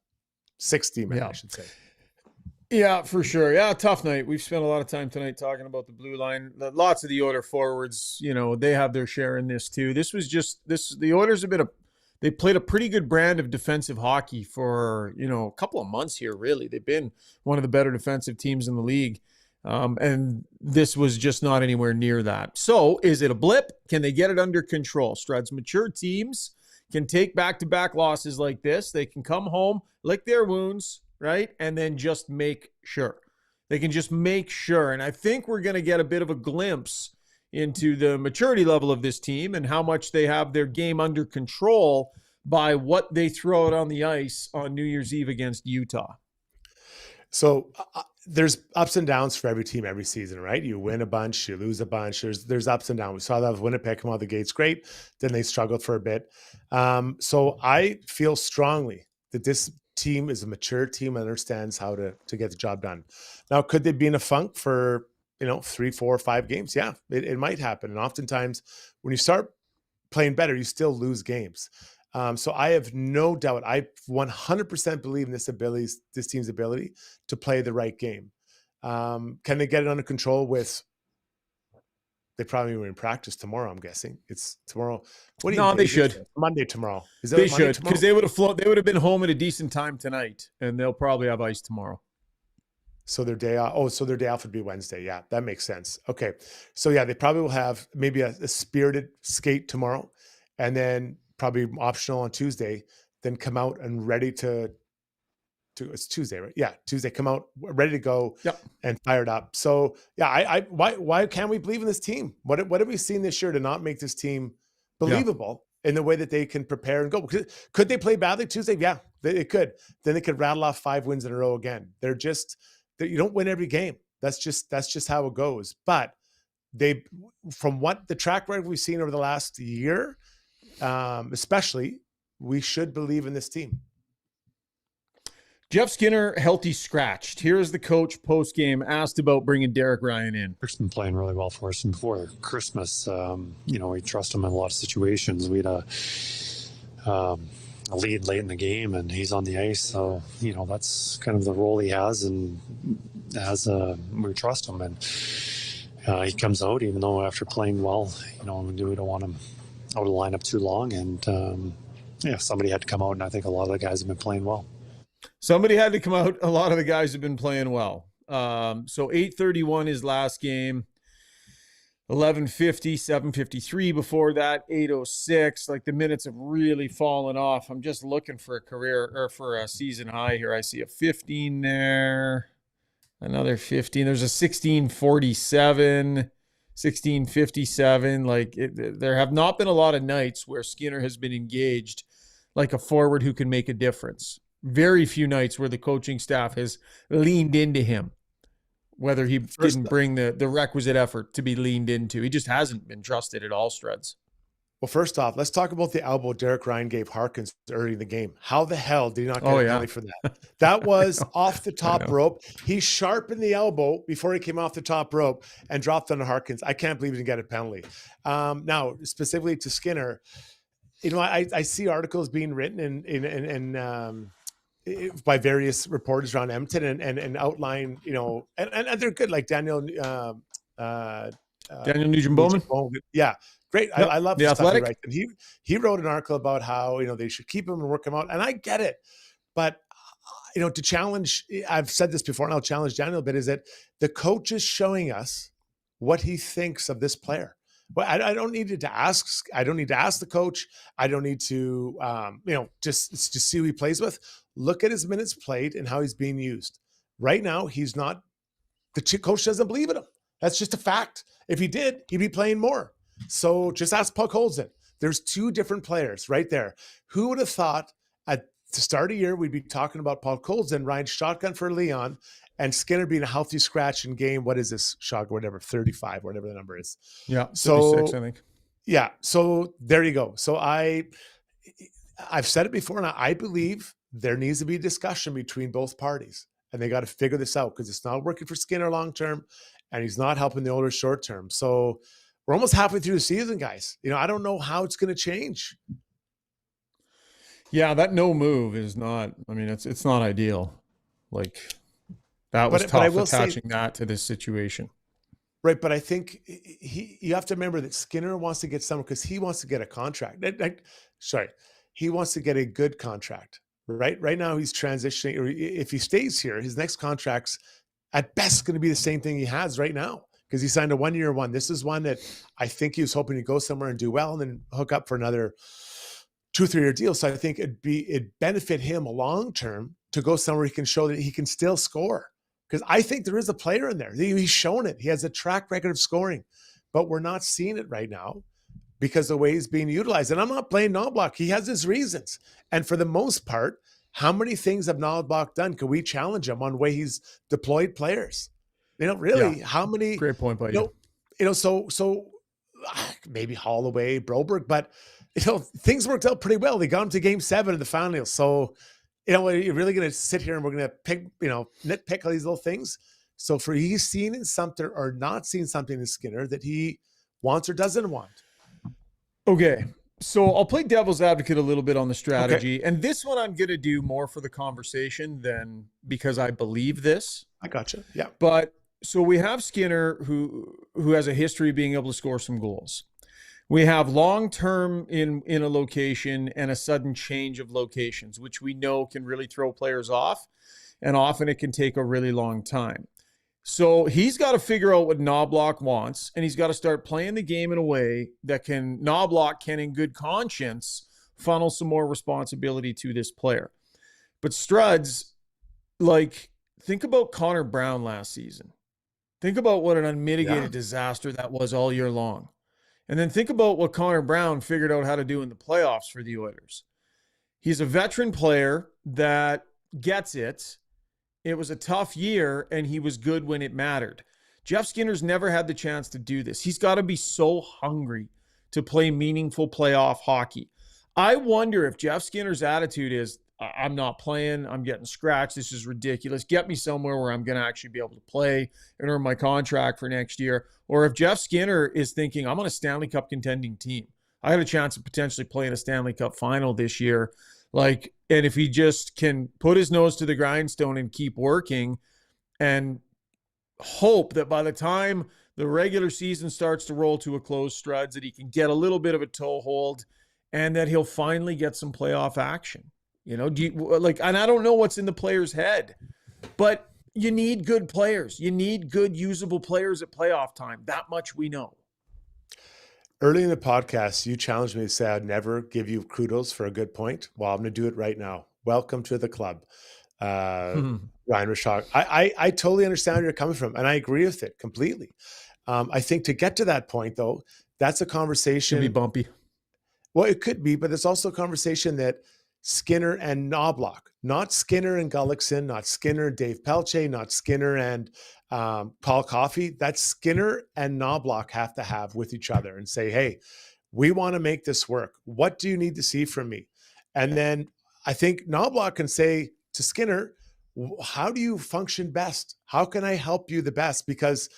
6 D-man, I should say. Yeah, for sure. Yeah, tough night. We've spent a lot of time tonight talking about the blue line. Lots of the Oilers forwards, they have their share in this too. The Oilers they played a pretty good brand of defensive hockey for, a couple of months here, really. They've been one of the better defensive teams in the league. And this was just not anywhere near that. So is it a blip? Can they get it under control? Struds, mature teams can take back-to-back losses like this. They can come home, lick their wounds, right? And then just make sure. They can just make sure. And I think we're going to get a bit of a glimpse into the maturity level of this team and how much they have their game under control by what they throw out on the ice on New Year's Eve against Utah. So there's ups and downs for every team every season, right? You win a bunch, you lose a bunch. There's ups and downs. We saw that with Winnipeg come out of the gates great. Then they struggled for a bit. So I feel strongly that this team is a mature team and understands how to get the job done. Now, could they be in a funk for 3, 4, 5 games? Yeah, it might happen. And oftentimes when you start playing better, you still lose games. So I have no doubt. I 100% believe in this team's ability to play the right game. Can they get it under control they probably were in practice tomorrow, I'm guessing. It's tomorrow. They should. Monday tomorrow. They should, because they would have been home at a decent time tonight, and they'll probably have ice tomorrow. So their day off. Oh, so their day off would be Wednesday. Yeah, that makes sense. Okay. So yeah, they probably will have maybe a spirited skate tomorrow, and then probably optional on Tuesday, then come out and ready to it's Tuesday, right? Yeah, Tuesday, come out ready to go and fired up. So yeah, why can't we believe in this team? What have we seen this year to not make this team believable in the way that they can prepare and go? Could they play badly Tuesday? Yeah, they could. Then they could rattle off 5 wins in a row again. You don't win every game. That's just how it goes. But from what the track record we've seen over the last year, especially, we should believe in this team. Jeff Skinner, healthy scratched. Here is the coach post-game asked about bringing Derek Ryan in. Eric's been playing really well for us. And before Christmas, we trust him in a lot of situations. We had a lead late in the game, and he's on the ice. So, that's kind of the role he has. And we trust him. And he comes out, even though after playing well, we don't want him out of the lineup too long. And, somebody had to come out, and I think a lot of the guys have been playing well. Somebody had to come out. A lot of the guys have been playing well. So 8:31 his last game, 11:50, 7:53 before that, 8:06. Like, the minutes have really fallen off. I'm just looking for a season high here. I see a 15 there, another 15. There's a 16:47, 16:57. There have not been a lot of nights where Skinner has been engaged like a forward who can make a difference. Very few nights where the coaching staff has leaned into him, whether he didn't bring the requisite effort to be leaned into. He just hasn't been trusted at all, Struds. Well, first off, let's talk about the elbow Derek Ryan gave Harkins early in the game. How the hell did he not get a penalty for that? That was off the top rope. He sharpened the elbow before he came off the top rope and dropped on Harkins. I can't believe he didn't get a penalty. Now, specifically to Skinner, I see articles being written in by various reporters around Edmonton and outline, and they're good, like Daniel Nugent-Bowman. Yeah, great. Yep. I love the stuff Athletic. he writes. And he wrote an article about how they should keep him and work him out, and I get it. But to challenge, I've said this before, and I'll challenge Daniel a bit, is that the coach is showing us what he thinks of this player. Well, I don't need to ask. I don't need to ask the coach. I don't need to, just see who he plays with. Look at his minutes played and how he's being used. Right now, he's not. The coach doesn't believe in him. That's just a fact. If he did, he'd be playing more. So just ask Puck Holden. There's two different players right there. Who would have thought at the start of the year we'd be talking about Paul Colson, Ryan shotgun for Leon, and Skinner being a healthy scratch in game. What is this, Shog, whatever, 35, whatever the number is. Yeah, 36, so, I think. Yeah, so there you go. So I've said it before, and I believe there needs to be a discussion between both parties, and they got to figure this out because it's not working for Skinner long-term, and he's not helping the Oilers short-term. So we're almost halfway through the season, guys. I don't know how it's going to change. Yeah, that no move is not, it's not ideal. That was tough attaching that to this situation. Right, but I think you have to remember that Skinner wants to get someone because he wants to get a contract. He wants to get a good contract. Right now he's transitioning, or if he stays here, his next contract's at best going to be the same thing he has right now because he signed a 1-year one. This is one that I think he was hoping to go somewhere and do well and then hook up for another 2-3 year deal. So I think it'd benefit him long term to go somewhere he can show that he can still score. Because I think there is a player in there. He's shown it. He has a track record of scoring, but we're not seeing it right now because the way he's being utilized. And I'm not blaming Knobloch. He has his reasons. And for the most part, how many things have Knobloch done? Can we challenge him on the way he's deployed players? Really, how many? Great point by you. So maybe Holloway, Broberg, but things worked out pretty well. They got him to Game 7 of the finals. So, you're really going to sit here and we're going to pick, nitpick all these little things. So for he's seeing in something or not seeing something in Skinner that he wants or doesn't want. Okay. So I'll play devil's advocate a little bit on the strategy. Okay. And this one I'm going to do more for the conversation than because I believe this. I gotcha. Yeah. But so we have Skinner who has a history of being able to score some goals. We have long-term in a location and a sudden change of locations, which we know can really throw players off. And often it can take a really long time. So he's got to figure out what Knobloch wants, and he's got to start playing the game in a way that Knobloch can, in good conscience, funnel some more responsibility to this player. But Struds, think about Connor Brown last season. Think about what an unmitigated disaster that was all year long. And then think about what Connor Brown figured out how to do in the playoffs for the Oilers. He's a veteran player that gets it. It was a tough year, and he was good when it mattered. Jeff Skinner's never had the chance to do this. He's got to be so hungry to play meaningful playoff hockey. I wonder if Jeff Skinner's attitude is, I'm not playing. I'm getting scratched. This is ridiculous. Get me somewhere where I'm going to actually be able to play and earn my contract for next year. Or if Jeff Skinner is thinking, I'm on a Stanley Cup contending team, I had a chance of potentially playing a Stanley Cup final this year. And if he just can put his nose to the grindstone and keep working and hope that by the time the regular season starts to roll to a close, Struds, that he can get a little bit of a toehold and that he'll finally get some playoff action. And I don't know what's in the player's head, but you need good players. You need good, usable players at playoff time. That much we know. Early in the podcast, you challenged me to say I'd never give you kudos for a good point. Well, I'm going to do it right now. Welcome to the club, Ryan Rishaug. I totally understand where you're coming from, and I agree with it completely. I think to get to that point, though, that's a conversation. Could be bumpy. Well, it could be, but it's also a conversation that Skinner and Knobloch, not Skinner and Gullickson, not Skinner and Dave Pelche, not Skinner and Paul Coffey. That's Skinner and Knobloch have to have with each other and say, hey, we want to make this work. What do you need to see from me? And then I think Knobloch can say to Skinner, how do you function best? How can I help you the best? Because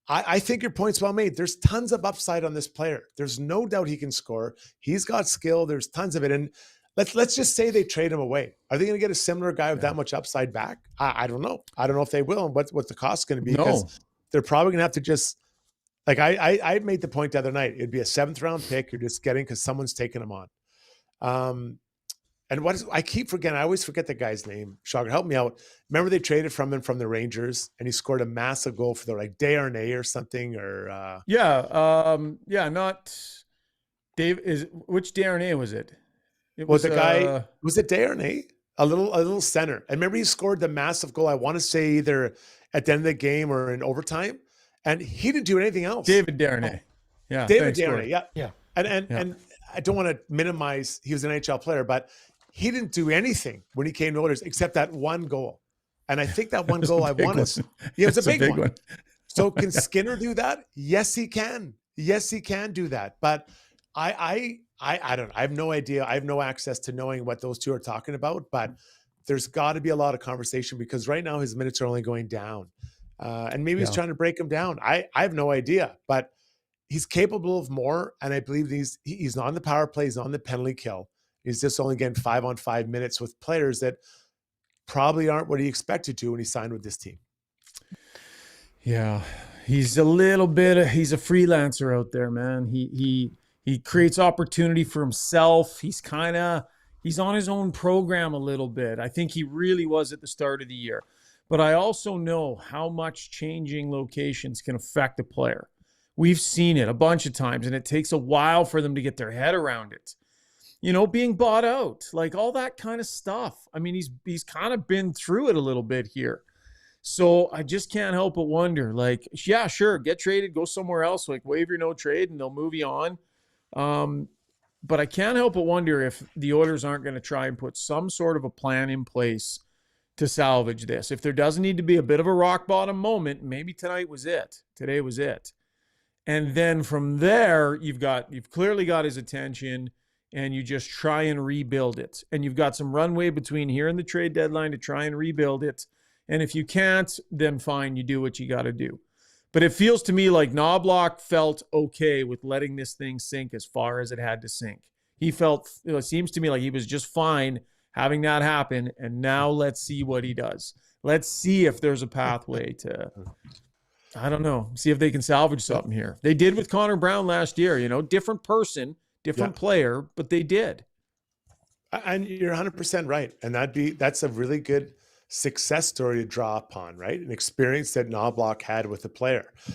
I think your point's well made. There's tons of upside on this player. There's no doubt he can score. He's got skill. There's tons of it. And let's just say they trade him away. Are they going to get a similar guy with that much upside back? I don't know. I don't know if they will and what the cost is going to be. Because they're probably going to have to just, like I made the point the other night, it'd be a 7th round pick you're just getting because someone's taking him on. And I keep forgetting, I always forget the guy's name. Shogger, help me out. Remember they traded from him from the Rangers and he scored a massive goal for like Desharnais or something or not Dave. Which Desharnais was it? Was it Desharnais? A little center. And remember he scored the massive goal, I want to say either at the end of the game or in overtime. And he didn't do anything else. David Desharnais. Yeah. David Desharnais. Yeah. And I don't want to minimize, he was an NHL player, but he didn't do anything when he came to Oilers except that one goal. And I think that one goal it was a big one. So can Skinner do that? Yes, he can. Yes, he can do that. But I don't know. I have no idea. I have no access to knowing what those two are talking about, but there's got to be a lot of conversation because right now his minutes are only going down. And maybe he's trying to break him down. I have no idea, but he's capable of more. And I believe he's on the power play. He's on the penalty kill. He's just only getting 5-on-5 minutes with players that probably aren't what he expected to when he signed with this team. Yeah. He's a freelancer out there, man. He creates opportunity for himself. He's on his own program a little bit. I think he really was at the start of the year. But I also know how much changing locations can affect a player. We've seen it a bunch of times, and it takes a while for them to get their head around it. Being bought out, like all that kind of stuff. I mean, he's kind of been through it a little bit here. So I just can't help but wonder, like, yeah, sure, get traded, go somewhere else, like waive your no trade, and they'll move you on. But I can't help but wonder if the Oilers aren't going to try and put some sort of a plan in place to salvage this. If there doesn't need to be a bit of a rock bottom moment, maybe today was it. And then from there, you've clearly got his attention and you just try and rebuild it. And you've got some runway between here and the trade deadline to try and rebuild it. And if you can't, then fine, you do what you got to do. But it feels to me like Knobloch felt okay with letting this thing sink as far as it had to sink. It seems to me like he was just fine having that happen. And now let's see what he does. Let's see if there's a pathway to, I don't know, see if they can salvage something here. They did with Connor Brown last year, different person, different player, but they did. And you're 100% right. And that's a really good success story to draw upon, right? An experience that Knobloch had with the player. A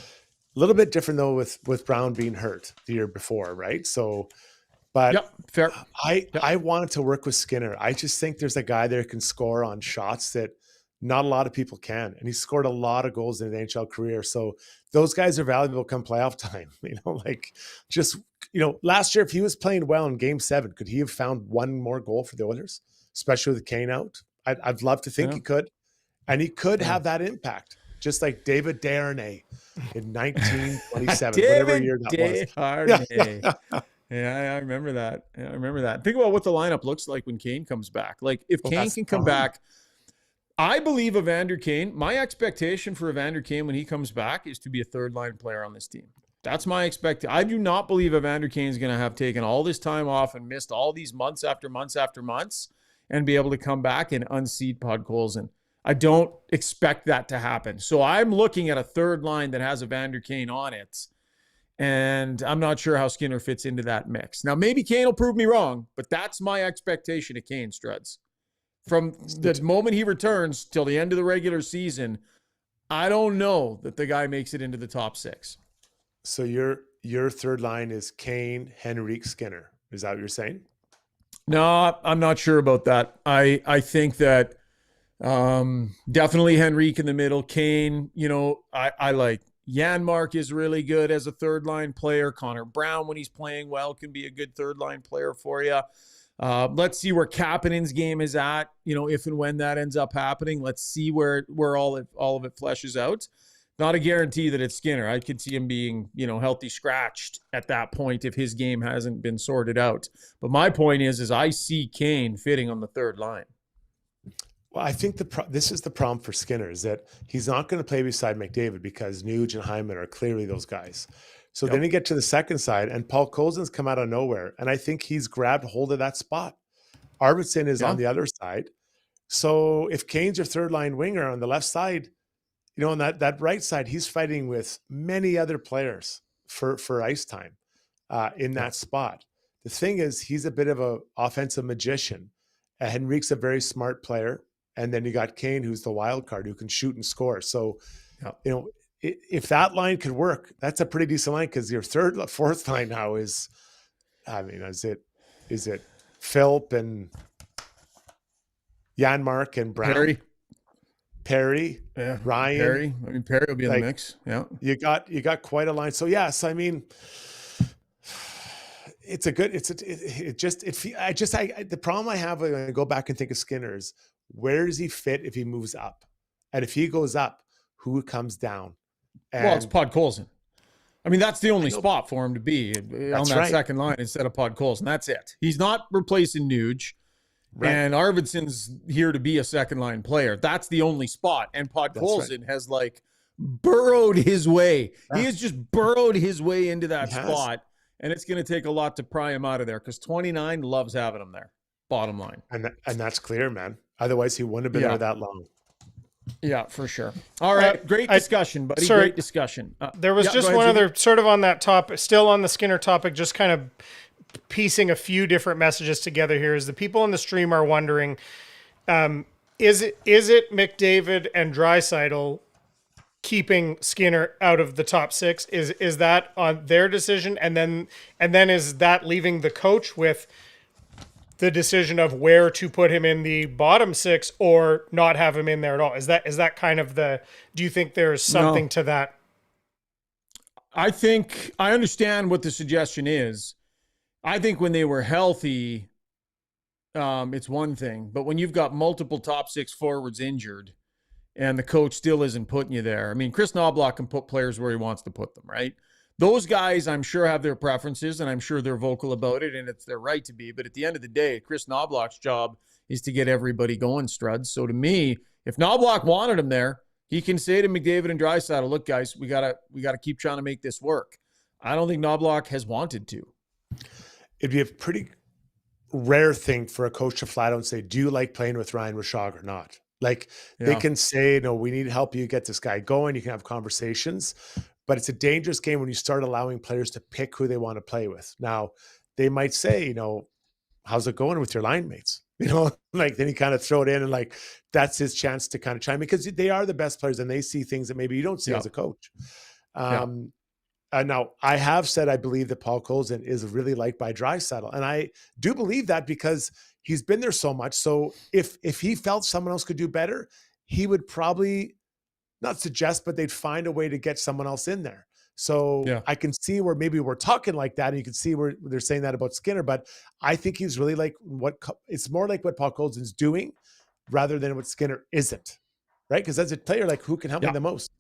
little bit different though with Brown being hurt the year before, right? So, but fair. I wanted to work with Skinner. I just think there's a guy there who can score on shots that not a lot of people can. And he scored a lot of goals in his NHL career. So those guys are valuable come playoff time. Last year, if he was playing well in Game 7, could he have found one more goal for the Oilers, especially with Kane out? I'd love to think he could. And he could have that impact, just like David Desharnais in 1927, whatever year that was. Yeah, I remember that. Yeah, I remember that. Think about what the lineup looks like when Kane comes back. Like if Kane can come back, I believe Evander Kane. My expectation for Evander Kane when he comes back is to be a third line player on this team. That's my expectation. I do not believe Evander Kane is going to have taken all this time off and missed all these months after months after months and be able to come back and unseat Podkolzin. I don't expect that to happen. So I'm looking at a third line that has Evander Kane on it. And I'm not sure how Skinner fits into that mix. Now, maybe Kane will prove me wrong, but that's my expectation of Kane, Struds. From the moment he returns till the end of the regular season, I don't know that the guy makes it into the top 6. So your third line is Kane, Henrique, Skinner. Is that what you're saying? No, I'm not sure about that. I think that definitely Henrique in the middle. Kane, I like Janmark is really good as a third line player. Connor Brown, when he's playing well, can be a good third line player for you. Let's see where Kapanen's game is at, if and when that ends up happening. Let's see where all of it fleshes out. Not a guarantee that it's Skinner. I could see him being, healthy scratched at that point if his game hasn't been sorted out. But my point is I see Kane fitting on the third line. Well, I think this is the problem for Skinner is that he's not going to play beside McDavid because Nuge and Hyman are clearly those guys. So then you get to the second side and Podkolzin's come out of nowhere. And I think he's grabbed hold of that spot. Arvidsson is on the other side. So if Kane's your third line winger on the left side, on that right side, he's fighting with many other players for ice time in that spot. The thing is, he's a bit of an offensive magician. Henrique's a very smart player. And then you got Kane, who's the wild card, who can shoot and score. So, if that line could work, that's a pretty decent line because your fourth line now is it Philp and Janmark and Brown? Perry, Ryan. Perry. Perry will be in the mix. Yeah. You got quite a line. So yes, the problem I have when I go back and think of Skinner is where does he fit if he moves up? And if he goes up, who comes down? It's Podkolzin. That's the only spot for him to be on that second line instead of Podkolzin. That's it. He's not replacing Nuge. Right. And Arvidsson's here to be a second line player. That's the only spot. And Podkolzin has burrowed his way. Yeah. He has just burrowed his way into that spot. And it's going to take a lot to pry him out of there because 29 loves having him there. Bottom line. And that's clear, man. Otherwise, he wouldn't have been there that long. Yeah, for sure. All right. Great discussion, buddy. Great discussion. There was just one other sort of on that topic, still on the Skinner topic, just kind of piecing a few different messages together here. Is the people in the stream are wondering, is it McDavid and Draisaitl keeping Skinner out of the top 6? Is that on their decision? And then is that leaving the coach with the decision of where to put him in the bottom 6 or not have him in there at all? Is that kind of do you think there's something to that? I think I understand what the suggestion is. I think when they were healthy, it's one thing. But when you've got multiple top 6 forwards injured and the coach still isn't putting you there. Chris Knobloch can put players where he wants to put them, right? Those guys, I'm sure, have their preferences, and I'm sure they're vocal about it, and it's their right to be. But at the end of the day, Chris Knobloch's job is to get everybody going, Struds. So to me, if Knobloch wanted him there, he can say to McDavid and Draisaitl, look, guys, we gotta keep trying to make this work. I don't think Knobloch has wanted to. It'd be a pretty rare thing for a coach to flat out and say, do you like playing with Ryan Rishaug or not? They can say, no, we need to help you get this guy going. You can have conversations, but it's a dangerous game when you start allowing players to pick who they want to play with. Now, they might say, how's it going with your line mates? Then you kind of throw it in and that's his chance to kind of chime in because they are the best players and they see things that maybe you don't see as a coach. Now, I have said I believe that Podkolzin is really liked by Draisaitl, and I do believe that because he's been there so much. So if he felt someone else could do better, he would probably not suggest, but they'd find a way to get someone else in there. So I can see where maybe we're talking like that, and you can see where they're saying that about Skinner. But I think he's really it's more like what Podkolzin's doing rather than what Skinner isn't, right? Because as a player, who can help him the most?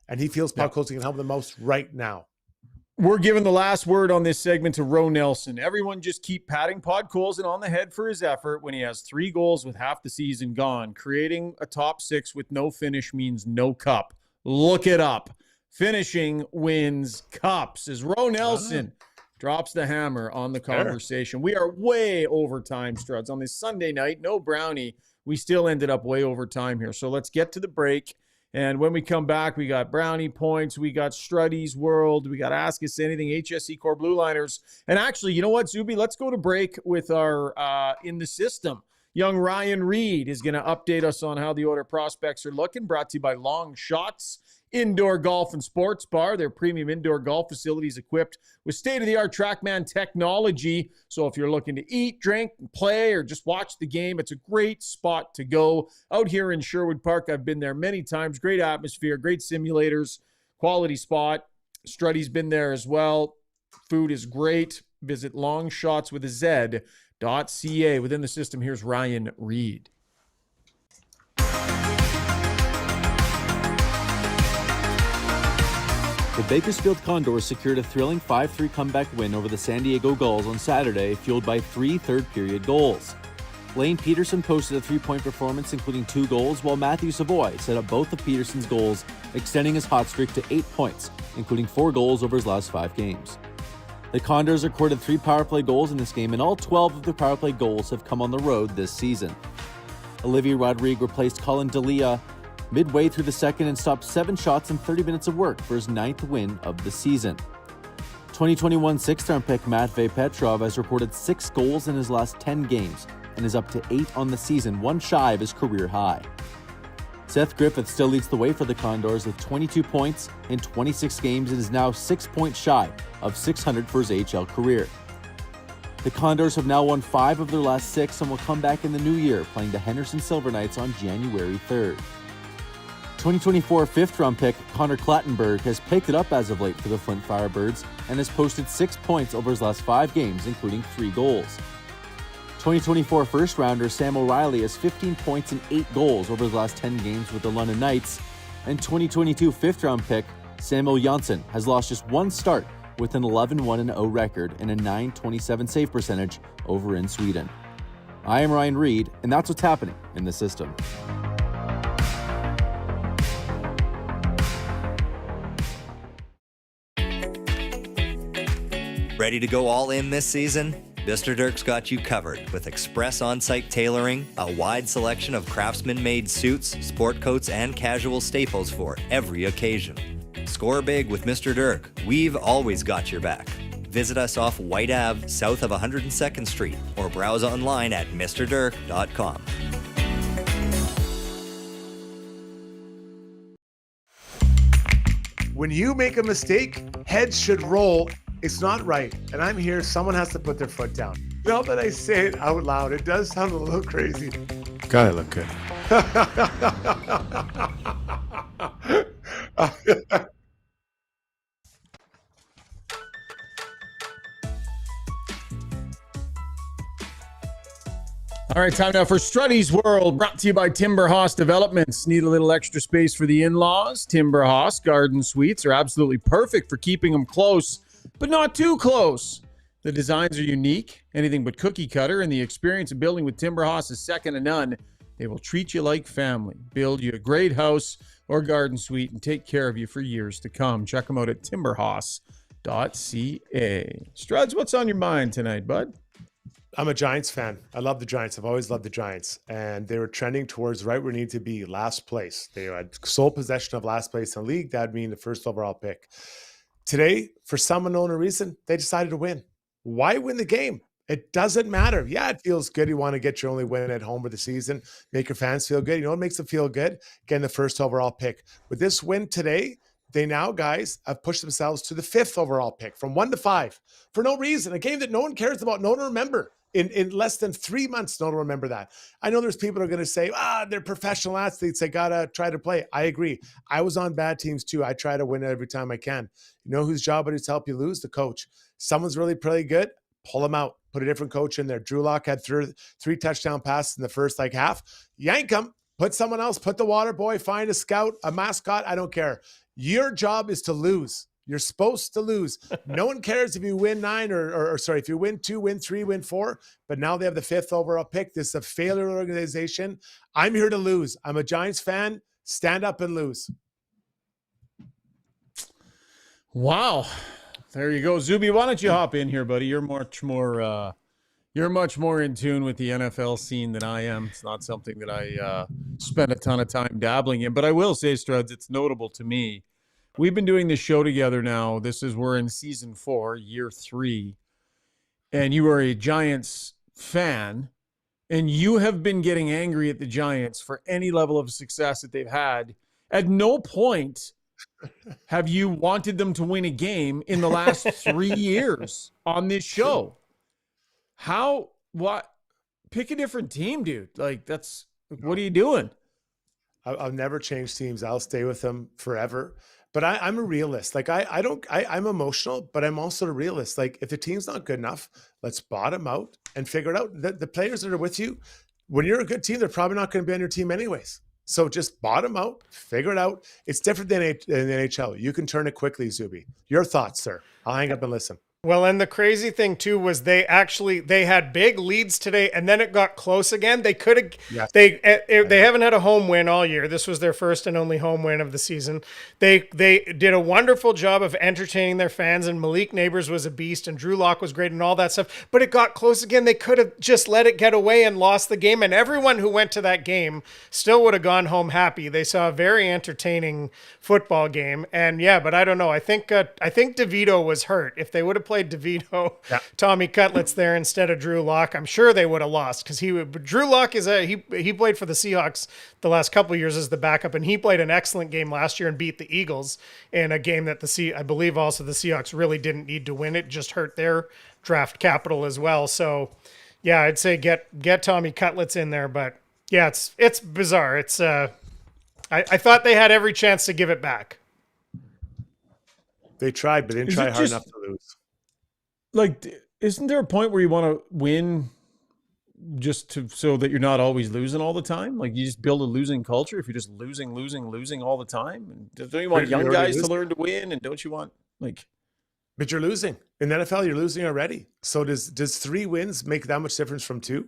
And he feels Podkolzin can help him the most right now. We're giving the last word on this segment to Ro Nelson. Everyone just keep patting Podkolzin on the head for his effort when he has 3 goals with half the season gone. Creating a top 6 with no finish means no cup. Look it up. Finishing wins cups. As Ro Nelson drops the hammer on the conversation. We are way over time, Struds. On this Sunday night, no Brownie. We still ended up way over time here. So let's get to the break. And when we come back, we got Brownie points, we got Struddy's World, we got Ask Us Anything, HSC Core Blue Liners. And actually, you know what, Zuby? Let's go to break with our In the System. Young Ryan Reed is going to update us on how the Oilers prospects are looking, brought to you by Long Shots Indoor Golf and Sports Bar. Their premium indoor golf facilities equipped with state-of-the-art TrackMan technology. So if you're looking to eat, drink, play, or just watch the game, it's a great spot to go. Out here in Sherwood Park, I've been there many times. Great atmosphere, great simulators, quality spot. Struddy's been there as well. Food is great. Visit longshotswithaz.ca. Within the system, here's Ryan Reed. The Bakersfield Condors secured a thrilling 5-3 comeback win over the San Diego Gulls on Saturday, fueled by 3 third-period goals. Lane Peterson posted a 3-point performance, including 2 goals, while Matthew Savoy set up both of Peterson's goals, extending his hot streak to 8 points, including 4 goals over his last 5 games. The Condors recorded 3 power play goals in this game, and all 12 of the power play goals have come on the road this season. Olivier Rodrigue replaced Colin Delia midway through the second and stopped 7 shots in 30 minutes of work for his 9th win of the season. 2021 6th-round pick Matvei Petrov has recorded 6 goals in his last 10 games and is up to 8 on the season, 1 shy of his career high. Seth Griffith still leads the way for the Condors with 22 points in 26 games and is now 6 points shy of 600 for his AHL career. The Condors have now won 5 of their last 6 and will come back in the new year, playing the Henderson Silver Knights on January 3rd. 2024 5th-round pick Connor Clattenburg has picked it up as of late for the Flint Firebirds and has posted 6 points over his last 5 games, including 3 goals. 2024 first-rounder Sam O'Reilly has 15 points and 8 goals over his last 10 games with the London Knights, and 2022 5th-round pick Samuel Janssen has lost just 1 start with an 11-1-0 record and a .927 save percentage over in Sweden. I am Ryan Reed, and that's what's happening in the system. Ready to go all in this season? Mr. Dirk's got you covered with express on-site tailoring, a wide selection of craftsman-made suits, sport coats, and casual staples for every occasion. Score big with Mr. Dirk. We've always got your back. Visit us off White Ave, south of 102nd Street, or browse online at mrdirk.com. When you make a mistake, heads should roll. It's not right. And I'm here. Someone has to put their foot down. Now that I say it out loud, it does sound a little crazy. God, I look good. All right, time now for Struddy's World, brought to you by Timber House Developments. Need a little extra space for the in-laws? Timber House Garden Suites are absolutely perfect for keeping them close, but not too close. The designs are unique, anything but cookie cutter, and the experience of building with Timber House is second to none. They will treat you like family, build you a great house or garden suite, and take care of you for years to come. Check them out at timberhouse.ca. Struds, what's on your mind tonight, bud? I'm a Giants fan. I love the Giants. I've always loved the Giants. And they were trending towards right where they need to be, last place. They had sole possession of last place in the league. That'd mean the first overall pick. Today, for some unknown reason, they decided to win. Why win the game? It doesn't matter. Yeah, it feels good. You want to get your only win at home of the season, make your fans feel good. You know what makes them feel good? Getting the first overall pick. With this win today, they now, guys, have pushed themselves to the 5th overall pick from 1 to 5 for no reason. A game that no one cares about, no one remember. In less than 3 months, no one remember that. I know there's people who are going to say, they're professional athletes. They got to try to play. I agree. I was on bad teams too. I try to win every time I can. You know whose job it is to help you lose? The coach. Someone's really good. Pull them out. Put a different coach in there. Drew Lock had 3 touchdown passes in the first half. Yank them. Put someone else. Put the water boy. Find a scout, a mascot. I don't care. Your job is to lose. You're supposed to lose. No one cares if you win 9 or sorry, if you win 2, win 3, win 4, but now they have the 5th overall pick. This is a failure organization. I'm here to lose. I'm a Giants fan. Stand up and lose. Wow. There you go. Zuby, why don't you hop in here, buddy? You're much more in tune with the NFL scene than I am. It's not something that I spend a ton of time dabbling in, but I will say, Struds, it's notable to me. We've been doing this show together now. We're in season 4, year 3, and you are a Giants fan, and you have been getting angry at the Giants for any level of success that they've had. At no point have you wanted them to win a game in the last 3 years on this show. What? Pick a different team, dude. Like, what are you doing? I'll never change teams. I'll stay with them forever. But I'm a realist. Like I'm emotional, but I'm also a realist. Like if the team's not good enough, let's bottom out and figure it out. The players that are with you, when you're a good team, they're probably not going to be on your team anyways. So just bottom out, figure it out. It's different than the NHL. You can turn it quickly, Zuby. Your thoughts, sir. I'll hang up and listen. Well, and the crazy thing too was they had big leads today, and then it got close again. They could have. Yes. They haven't had a home win all year. This was their first and only home win of the season. They did a wonderful job of entertaining their fans, and Malik Neighbors was a beast, and Drew Lock was great, and all that stuff. But it got close again. They could have just let it get away and lost the game, and everyone who went to that game still would have gone home happy. They saw a very entertaining football game, and yeah, but I don't know. I think DeVito was hurt. If they would have played DeVito, Tommy Cutlets there instead of Drew Lock, I'm sure they would have lost because Drew Lock he played for the Seahawks the last couple of years as the backup, and he played an excellent game last year and beat the Eagles in a game that I believe also the Seahawks really didn't need to win. It just hurt their draft capital as well. So yeah, I'd say get Tommy Cutlets in there, but yeah, it's bizarre. It's I thought they had every chance to give it back. They tried, but didn't try hard enough to lose. Like, isn't there a point where you want to win so that you're not always losing all the time? Like, you just build a losing culture if you're just losing all the time? And don't you want young guys to learn to win? And don't you want, like... But you're losing. In the NFL, you're losing already. So does 3 wins make that much difference from 2?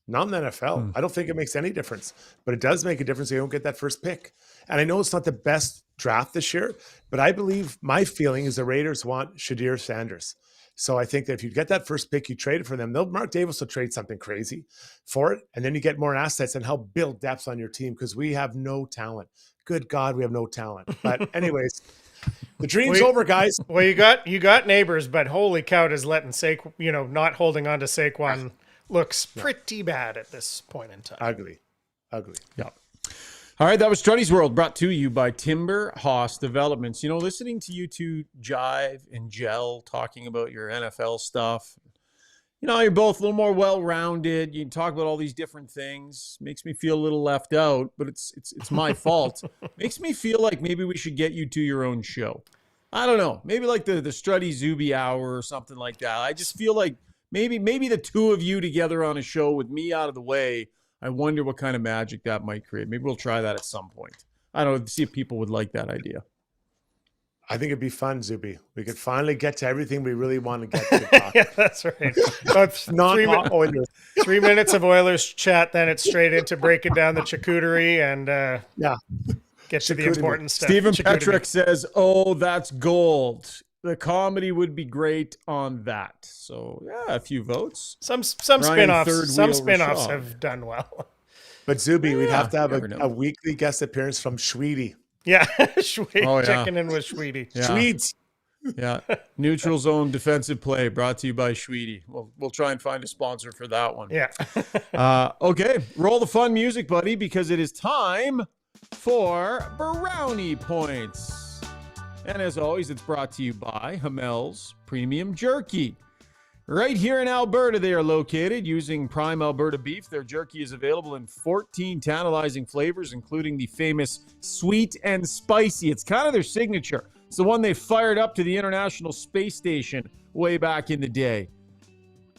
Not in the NFL. I don't think it makes any difference. But it does make a difference if you don't get that first pick. And I know it's not the best draft this year, but I believe my feeling is the Raiders want Shadir Sanders. So I think that if you get that first pick, you trade it for them. Mark Davis will trade something crazy for it. And then you get more assets and help build depth on your team because we have no talent. Good God, we have no talent. But anyways, the dream's over, guys. Well, you got Neighbors, but holy cow, does letting not holding on to Saquon looks pretty bad at this point in time. Ugly. Yeah. All right, that was Struddy's World, brought to you by Timber Hoss Developments. You know, listening to you two jive and gel, talking about your NFL stuff. You know, you're both a little more well-rounded. You can talk about all these different things. Makes me feel a little left out, but it's my fault. Makes me feel like maybe we should get you to your own show. I don't know. Maybe like the Struddy Zuby Hour or something like that. I just feel like maybe the two of you together on a show with me out of the way. I wonder what kind of magic that might create. Maybe we'll try that at some point. I don't know, see if people would like that idea. I think it'd be fun, Zuby. We could finally get to everything we really want to get to. Yeah, that's right. About Oilers. 3 minutes of Oilers chat, then it's straight into breaking down the charcuterie and get to the important stuff. Stephen Petrick says, "Oh, that's gold. The comedy would be great on that." So yeah, a few votes. Some spin-offs have done well. But Zuby, we'd have to have a weekly guest appearance from Schweedy. Yeah, checking in with Schweedy. Yeah. Schweeds. Yeah, neutral zone defensive play brought to you by Schweedy. We'll try and find a sponsor for that one. Yeah. Okay, roll the fun music, buddy, because it is time for Brownie Points. And as always, it's brought to you by Hamel's Premium Jerky. Right here in Alberta, they are located using prime Alberta beef. Their jerky is available in 14 tantalizing flavors, including the famous sweet and spicy. It's kind of their signature. It's the one they fired up to the International Space Station way back in the day.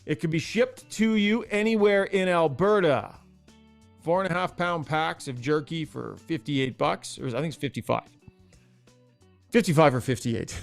It can be shipped to you anywhere in Alberta. 4.5 pound packs of jerky for $58, or I think it's $55. 55 or 58.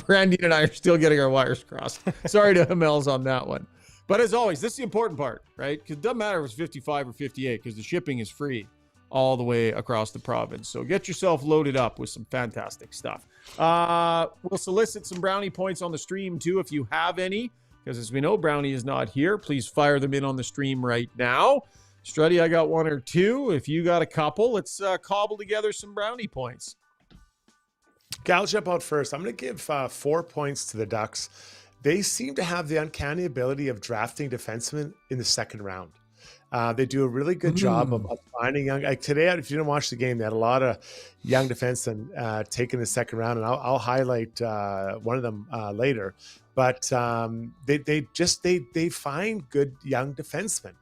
Randy and I are still getting our wires crossed. Sorry to Hamels on that one. But as always, this is the important part, right? Because it doesn't matter if it's 55 or 58 because the shipping is free all the way across the province. So get yourself loaded up with some fantastic stuff. We'll solicit some brownie points on the stream too if you have any. Because as we know, Brownie is not here. Please fire them in on the stream right now. Struddy, I got one or two. If you got a couple, let's cobble together some brownie points. I'll jump out first. I'm going to give 4 points to the Ducks. They seem to have the uncanny ability of drafting defensemen in the second round. They do a really good job of finding young. Like today, if you didn't watch the game, they had a lot of young defensemen taken the second round, and I'll highlight one of them later. But they find good young defensemen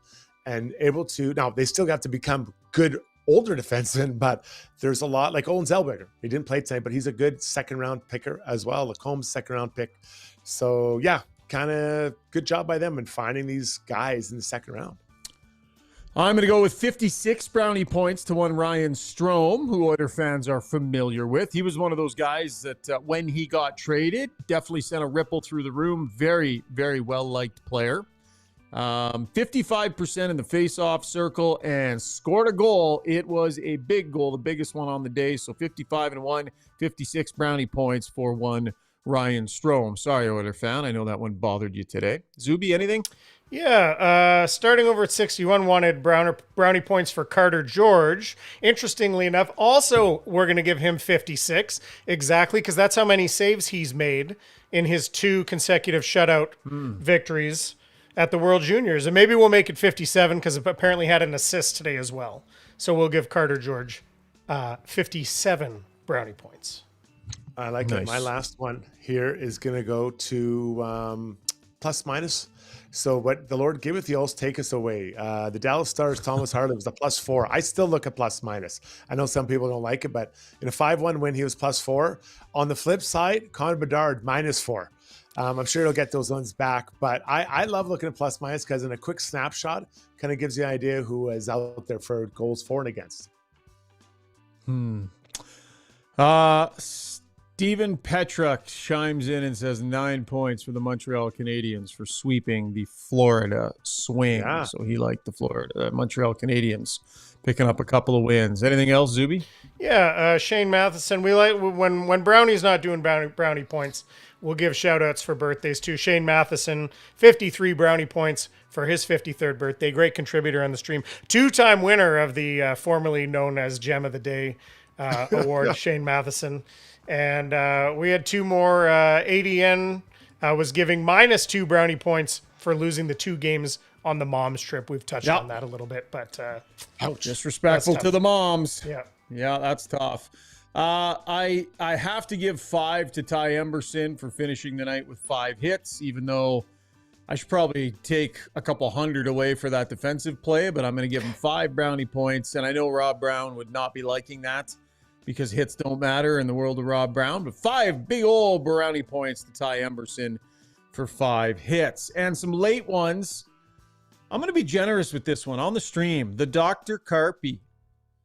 and able to. Now they still have to become good older defenseman, but there's a lot like Owen Zellweger. He didn't play tonight, but he's a good second round picker as well. Lacomb's second round pick. So yeah, kind of good job by them in finding these guys in the second round. I'm going to go with 56 brownie points to one Ryan Strome, who Oiler fans are familiar with. He was one of those guys that when he got traded, definitely sent a ripple through the room. Very, very well-liked player. 55% in the face-off circle and scored a goal. It was a big goal, the biggest one on the day. So 55-1, 56 brownie points for one Ryan Strome. Sorry, Oiler fan. I know that one bothered you today. Zuby, anything? Yeah, starting over at 61, wanted brownie points for Carter George. Interestingly enough, also we're going to give him 56 exactly because that's how many saves he's made in his 2 consecutive shutout victories at the World Juniors. And maybe we'll make it 57 because it apparently had an assist today as well. So we'll give Carter George 57 brownie points. I like it. My last one here is going to go to plus minus. So what the Lord giveth, the alls taketh away. The Dallas Stars, Thomas Harley was a +4. I still look at plus minus. I know some people don't like it, but in a 5-1 win, he was +4. On the flip side, Connor Bedard -4. I'm sure he'll get those ones back, but I love looking at plus minus because in a quick snapshot, kind of gives you an idea who is out there for goals for and against. Steven Petruk chimes in and says 9 points for the Montreal Canadiens for sweeping the Florida Swing. Yeah. So he liked the Montreal Canadiens picking up a couple of wins. Anything else, Zuby? Yeah, Shane Matheson. We like when Brownie's not doing brownie points, we'll give shout outs for birthdays too. Shane Matheson, 53 brownie points for his 53rd birthday. Great contributor on the stream. 2-time winner of the formerly known as Gem of the Day award, Shane Matheson. And we had 2 more. ADN was giving -2 brownie points for losing the 2 games on the mom's trip. We've touched on that a little bit, but disrespectful to the moms. Yeah, that's tough. I have to give 5 to Ty Emberson for finishing the night with 5 hits, even though I should probably take a couple hundred away for that defensive play, but I'm going to give him 5 brownie points. And I know Rob Brown would not be liking that, because hits don't matter in the world of Rob Brown. But 5 big old brownie points to Ty Emberson for 5 hits. And some late ones. I'm going to be generous with this one on the stream. The Dr. Carpy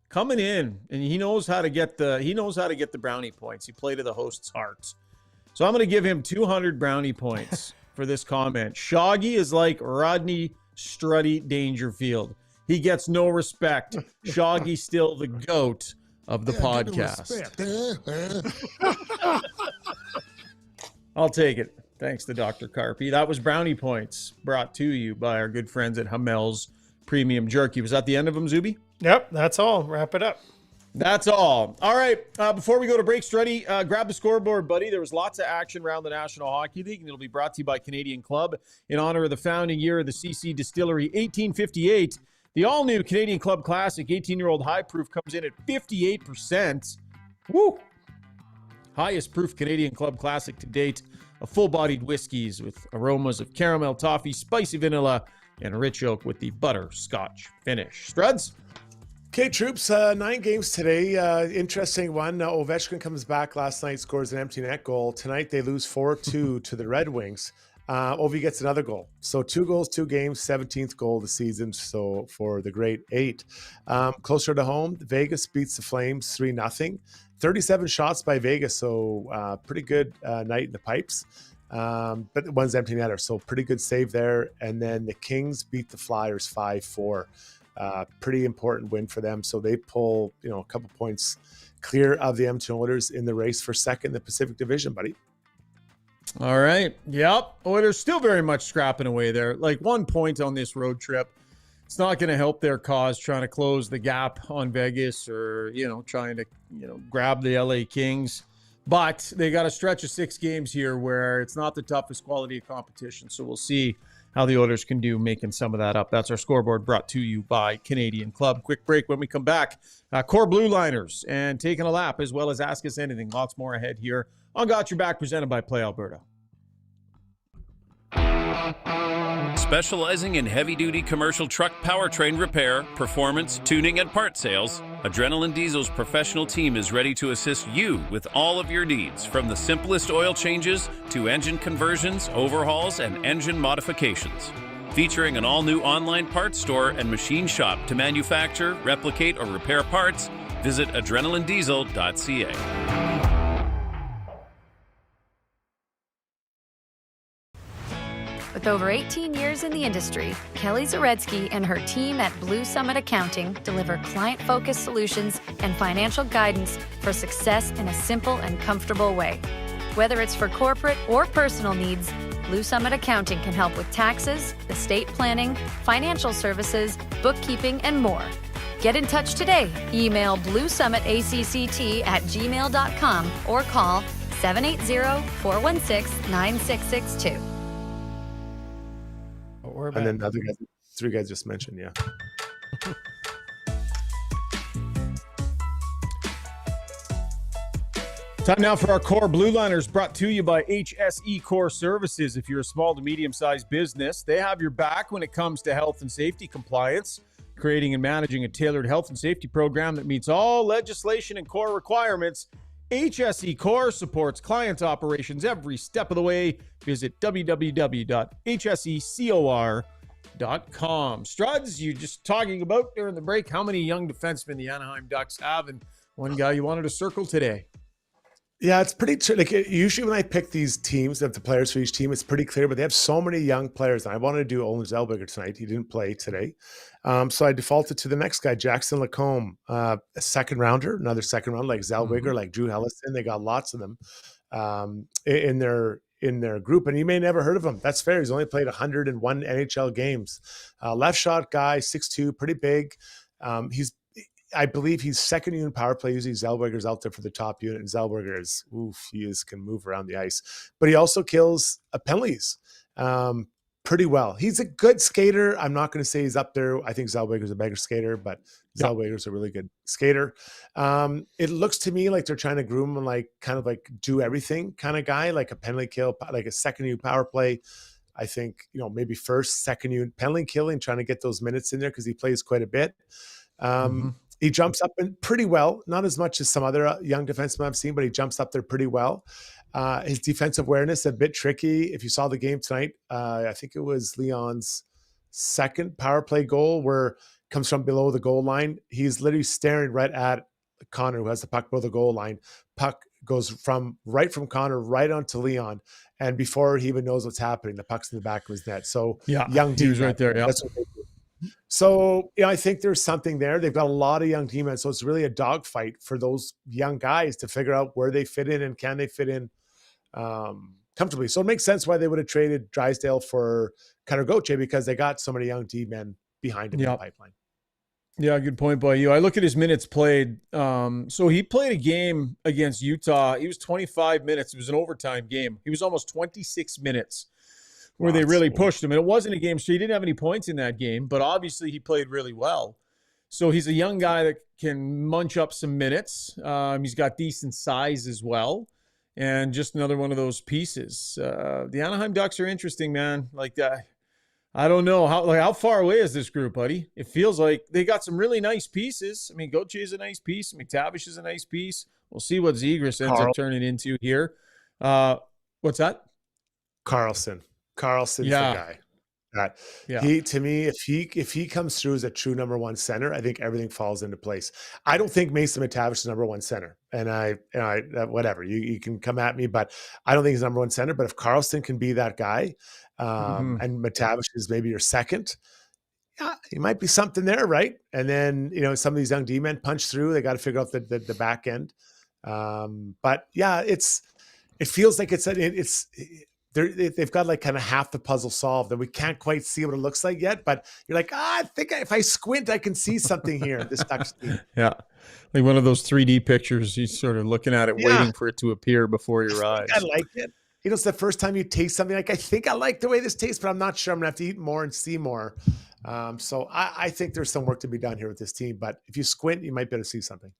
coming in, and he knows how to get the brownie points. He played to the host's heart. So I'm going to give him 200 brownie points for this comment. Shoggy is like Rodney Struddy Dangerfield. He gets no respect. Shoggy's still the GOAT of the podcast. I'll take it. Thanks to Dr. Carpy. That was brownie points brought to you by our good friends at Hamel's Premium Jerky. Was that the end of them, Zuby? Yep, that's all. Wrap it up. That's all. All right. Before we go to break, Struddy, grab the scoreboard, buddy. There was lots of action around the National Hockey League, and it'll be brought to you by Canadian Club in honor of the founding year of the CC Distillery, 1858. The all-new Canadian Club Classic 18-year-old high proof comes in at 58%. Woo! Highest proof Canadian Club Classic to date of full-bodied whiskeys with aromas of caramel, toffee, spicy vanilla, and rich oak with the butterscotch finish. Struds? Okay, troops, 9 games today. Interesting one. Ovechkin comes back last night, scores an empty net goal. Tonight they lose 4-2 to the Red Wings. Ovi gets another goal. So 2 goals, 2 games, 17th goal of the season. So for the Great 8. Closer to home, Vegas beats the Flames 3-0. 37 shots by Vegas. So pretty good night in the pipes. But one's empty netter. So pretty good save there. And then the Kings beat the Flyers 5-4. Pretty important win for them. So they pull, a couple points clear of the Edmonton Oilers in the race for second in the Pacific Division, buddy. All right. Yep. Oilers still very much scrapping away there. Like 1 point on this road trip. It's not going to help their cause trying to close the gap on Vegas or, trying to, grab the LA Kings. But they got a stretch of 6 games here where it's not the toughest quality of competition. So we'll see how the Oilers can do making some of that up. That's our scoreboard brought to you by Canadian Club. Quick break. When we come back, core blue liners and taking a lap, as well as Ask Us Anything. Lots more ahead here on Got Your Back, presented by Play Alberta. Specializing in heavy-duty commercial truck powertrain repair, performance, tuning, and part sales, Adrenaline Diesel's professional team is ready to assist you with all of your needs, from the simplest oil changes to engine conversions, overhauls, and engine modifications. Featuring an all-new online parts store and machine shop to manufacture, replicate, or repair parts, visit adrenalinediesel.ca. With over 18 years in the industry, Kelly Zaretsky and her team at Blue Summit Accounting deliver client-focused solutions and financial guidance for success in a simple and comfortable way. Whether it's for corporate or personal needs, Blue Summit Accounting can help with taxes, estate planning, financial services, bookkeeping, and more. Get in touch today. Email bluesummitacct@gmail.com or call 780-416-9662. And then the other guys, 3 guys just mentioned, yeah. Time now for our core blue liners, brought to you by HSE Core Services. If you're a small to medium-sized business, they have your back when it comes to health and safety compliance, creating and managing a tailored health and safety program that meets all legislation and core requirements. HSE Core supports client operations every step of the way. Visit www.hsecor.com. Struds, you just talking about during the break how many young defensemen the Anaheim Ducks have, and one guy you wanted to circle today. Yeah, it's pretty usually when I pick these teams, the players for each team, it's pretty clear, but they have so many young players. And I wanted to do Olin Zellweger tonight. He didn't play today. So I defaulted to the next guy, Jackson Lacombe, a second rounder, another second round, like Zellweger, like Drew Hellison. They got lots of them in their group, and you may never heard of him. That's fair. He's only played 101 NHL games. Left shot guy, 6'2", pretty big. I believe he's second unit power play. Usually Zellweger's out there for the top unit, and Zellweger can move around the ice. But he also kills penalties pretty well. He's a good skater. I'm not going to say he's up there. I think Zellweger's a better skater, but Zellweger's a really good skater. It looks to me like they're trying to groom him like kind of like do everything kind of guy, like a penalty kill, like a second unit power play. I think, maybe first, second unit penalty killing, trying to get those minutes in there because he plays quite a bit. He jumps up in pretty well, not as much as some other young defensemen I've seen, but he jumps up there pretty well. His defensive awareness a bit tricky. If you saw the game tonight, I think it was Leon's second power play goal where comes from below the goal line. He's literally staring right at Connor, who has the puck below the goal line. Puck goes from Connor right onto Leon, and before he even knows what's happening, the puck's in the back of his net. So young he was right there. Yeah. That's what they do. So, I think there's something there. They've got a lot of young teammates, so it's really a dogfight for those young guys to figure out where they fit in and can they fit in comfortably. So it makes sense why they would have traded Drysdale for Cutter Gauthier, because they got so many young D-men behind him in the pipeline. Yeah, good point by you. I look at his minutes played. So he played a game against Utah. He was 25 minutes. It was an overtime game. He was almost 26 minutes. Where they really pushed him. And it wasn't a game, so he didn't have any points in that game, but obviously he played really well. So he's a young guy that can munch up some minutes. He's got decent size as well. And just another one of those pieces. The Anaheim Ducks are interesting, man. Like, I don't know. How far away is this group, buddy? It feels like they got some really nice pieces. I mean, Gauthier is a nice piece. McTavish is a nice piece. We'll see what Zegras ends up turning into here. What's that? Carlson. Carlson's Yeah. the guy. That Yeah. he, to me, if he comes through as a true number one center, I think everything falls into place. I don't think Mason McTavish is number one center, and I whatever you can come at me, but I don't think he's number one center. But if Carlson can be that guy, and McTavish is maybe your second, yeah, it might be something there, right? And then some of these young D men punch through. They got to figure out the back end. But yeah, it feels like they've got like kind of half the puzzle solved, and we can't quite see what it looks like yet. But you're like, I think if I squint, I can see something here. This Ducks team. Yeah, like one of those 3D pictures. You're sort of looking at it, waiting for it to appear before your eyes. I like it. It's the first time you taste something. Like, I think I like the way this tastes, but I'm not sure. I'm gonna have to eat more and see more. So I think there's some work to be done here with this team. But if you squint, you might be able to see something.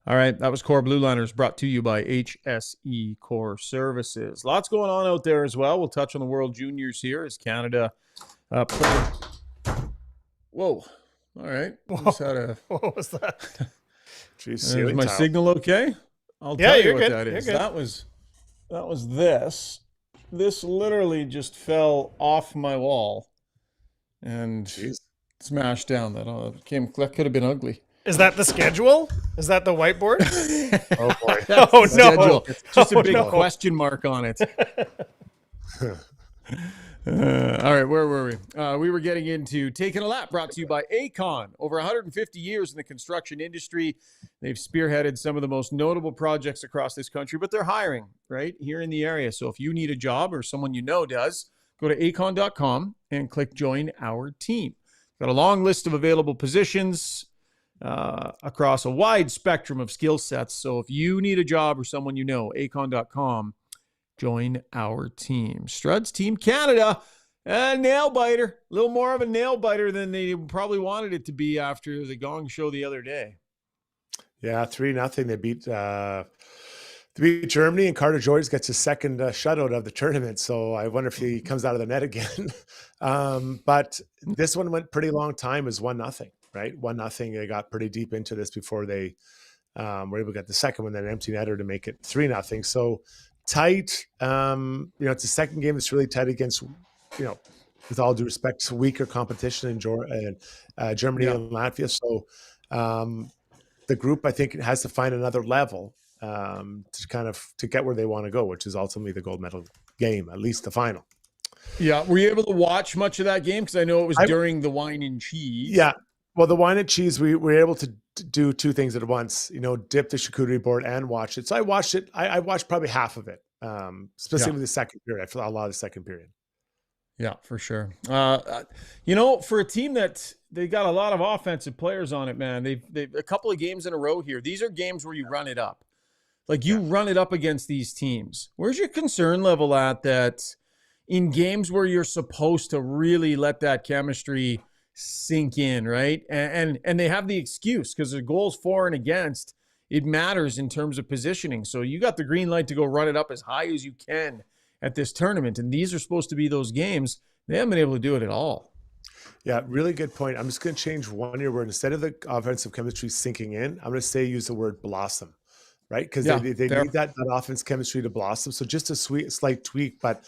All right, that was Core Blue Liners, brought to you by HSE Core Services. Lots going on out there as well. We'll touch on the World Juniors here as Canada. Whoa! All right. What was that? Jeez, is my signal okay? I'll Yeah, tell you you're what good. that You're is. good. That was this. This literally just fell off my wall and smashed down. That could have been ugly. Is that the schedule? Is that the whiteboard? Oh boy! Oh no! Schedule. Just a big no. question mark on it. All right, where were we? We were getting into Taking a Lap, brought to you by Acon. Over 150 years in the construction industry. They've spearheaded some of the most notable projects across this country, but they're hiring right here in the area. So if you need a job or someone you know does, go to acon.com and click Join Our Team. Got a long list of available positions across a wide spectrum of skill sets. So if you need a job or someone you know, acon.com, join our team. Struds Team Canada, a nail biter. A little more of a nail biter than they probably wanted it to be after the gong show the other day. Yeah, 3-0. They beat Germany, and Carter George gets his second shutout of the tournament. So I wonder if he comes out of the net again. But this one went pretty long time. It was 1-0, right? 1-0. They got pretty deep into this before they were able to get the second one, then an empty netter to make it 3-0. So tight. It's the second game that's really tight against, with all due respect, weaker competition in Germany and Latvia. So the group, I think, has to find another level to get where they want to go, which is ultimately the gold medal game, at least the final. Yeah. Were you able to watch much of that game? Because I know it was during the wine and cheese. Yeah. Well, the wine and cheese, we were able to do two things at once, dip the charcuterie board and watch it. So I watched it. I watched probably half of it, specifically the second period. I felt a lot of the second period. Yeah, for sure. For a team that they got a lot of offensive players on it, man, they've a couple of games in a row here. These are games where you run it up. Like you run it up against these teams. Where's your concern level at that in games where you're supposed to really let that chemistry sink in, right? And they have the excuse because the goals for and against, it matters in terms of positioning. So you got the green light to go run it up as high as you can at this tournament. And these are supposed to be those games. They haven't been able to do it at all. Yeah, really good point. I'm just going to change one word. Instead of the offensive chemistry sinking in, I'm going to use the word blossom, right? Because they need that offense chemistry to blossom. So just a slight tweak, but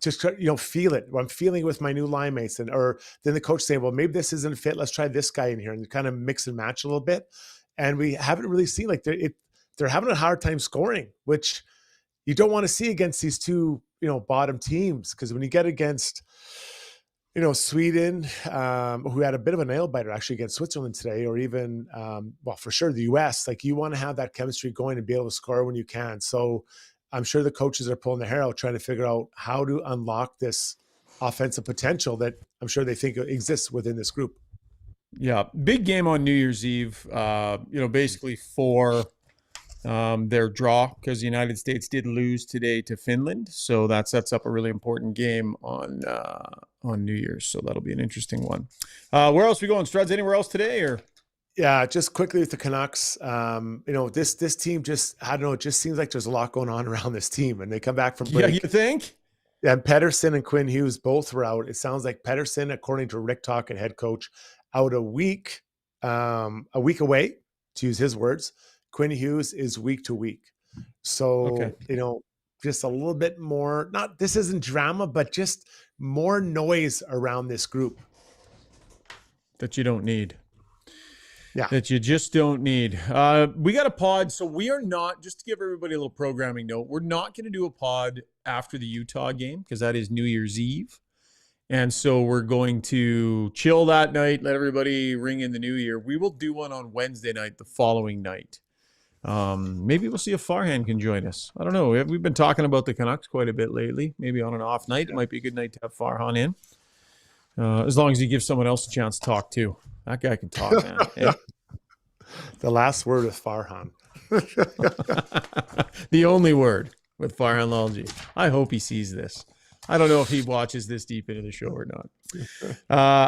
just feel it. I'm feeling it with my new line mates, or then the coach saying, well, maybe this isn't a fit. Let's try this guy in here, and kind of mix and match a little bit. And we haven't really seen they're having a hard time scoring, which you don't want to see against these two bottom teams, because when you get against Sweden, who had a bit of a nail biter actually against Switzerland today, or even for sure the US, like you want to have that chemistry going and be able to score when you can. So I'm sure the coaches are pulling their hair out trying to figure out how to unlock this offensive potential that I'm sure they think exists within this group. Yeah, big game on New Year's Eve. Basically for their draw, because the United States did lose today to Finland, so that sets up a really important game on New Year's. So that'll be an interesting one. Where else are we going, Struds? Anywhere else today, or? Yeah, just quickly with the Canucks. This team it just seems like there's a lot going on around this team, and they come back from break. Yeah, you think? And Pettersson and Quinn Hughes both were out. It sounds like Pettersson, according to Rick Tocchet, head coach, out a week away, to use his words. Quinn Hughes is week to week. So, just a little bit more, not, this isn't drama, but just more noise around this group. That you don't need. Yeah. That you just don't need. We got a pod, so we are not, just to give everybody a little programming note, we're not going to do a pod after the Utah game because that is New Year's Eve. And so we're going to chill that night, let everybody ring in the new year. We will do one on Wednesday night, the following night. Maybe we'll see if Farhan can join us. I don't know. We've been talking about the Canucks quite a bit lately. Maybe on an off night, it might be a good night to have Farhan in. As long as he gives someone else a chance to talk too. That guy can talk, man. Yeah. The last word is Farhan. The only word with Farhan Lalji. I hope he sees this. I don't know if he watches this deep into the show or not.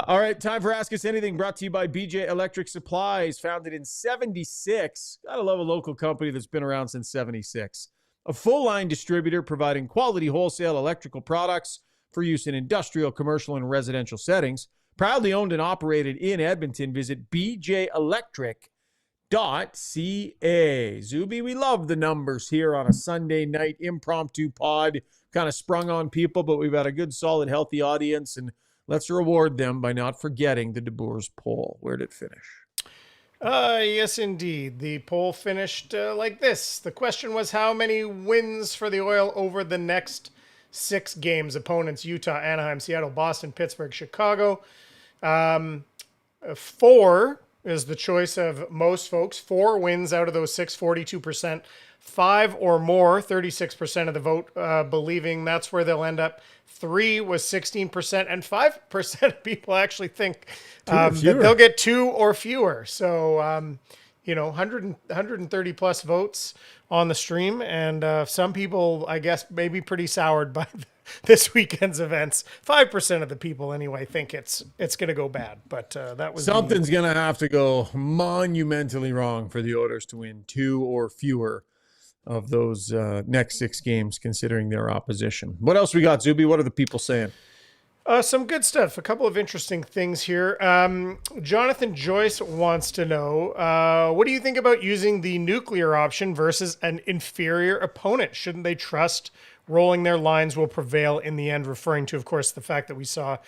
All right, time for Ask Us Anything, brought to you by BJ Electric Supplies, founded in 76. Gotta love a local company that's been around since 76. A full-line distributor providing quality wholesale electrical products for use in industrial, commercial, and residential settings. Proudly owned and operated in Edmonton. Visit bjelectric.ca. Zuby, we love the numbers here on a Sunday night impromptu pod. Kind of sprung on people, but we've got a good, solid, healthy audience, and let's reward them by not forgetting the DeBoer's poll. Where did it finish? Yes, indeed. The poll finished like this. The question was, how many wins for the Oil over the next 6 games? Opponents: Utah, Anaheim, Seattle, Boston, Pittsburgh, Chicago. 4 is the choice of most folks. 4 wins out of those 6, 42%. 5 or more, 36% of the vote, believing that's where they'll end up. 3 was 16%, and 5% of people actually think that they'll get 2 or fewer. So, 130 plus votes on the stream, and some people, I guess, maybe pretty soured by this weekend's events. 5% of the people, anyway, think it's going to go bad. But that was something's going to have to go monumentally wrong for the Oilers to win 2 or fewer of those next 6 games, considering their opposition. What else we got, Zuby? What are the people saying? Some good stuff. A couple of interesting things here. Jonathan Joyce wants to know, what do you think about using the nuclear option versus an inferior opponent? Shouldn't they trust rolling their lines will prevail in the end? Referring to, of course, the fact that we saw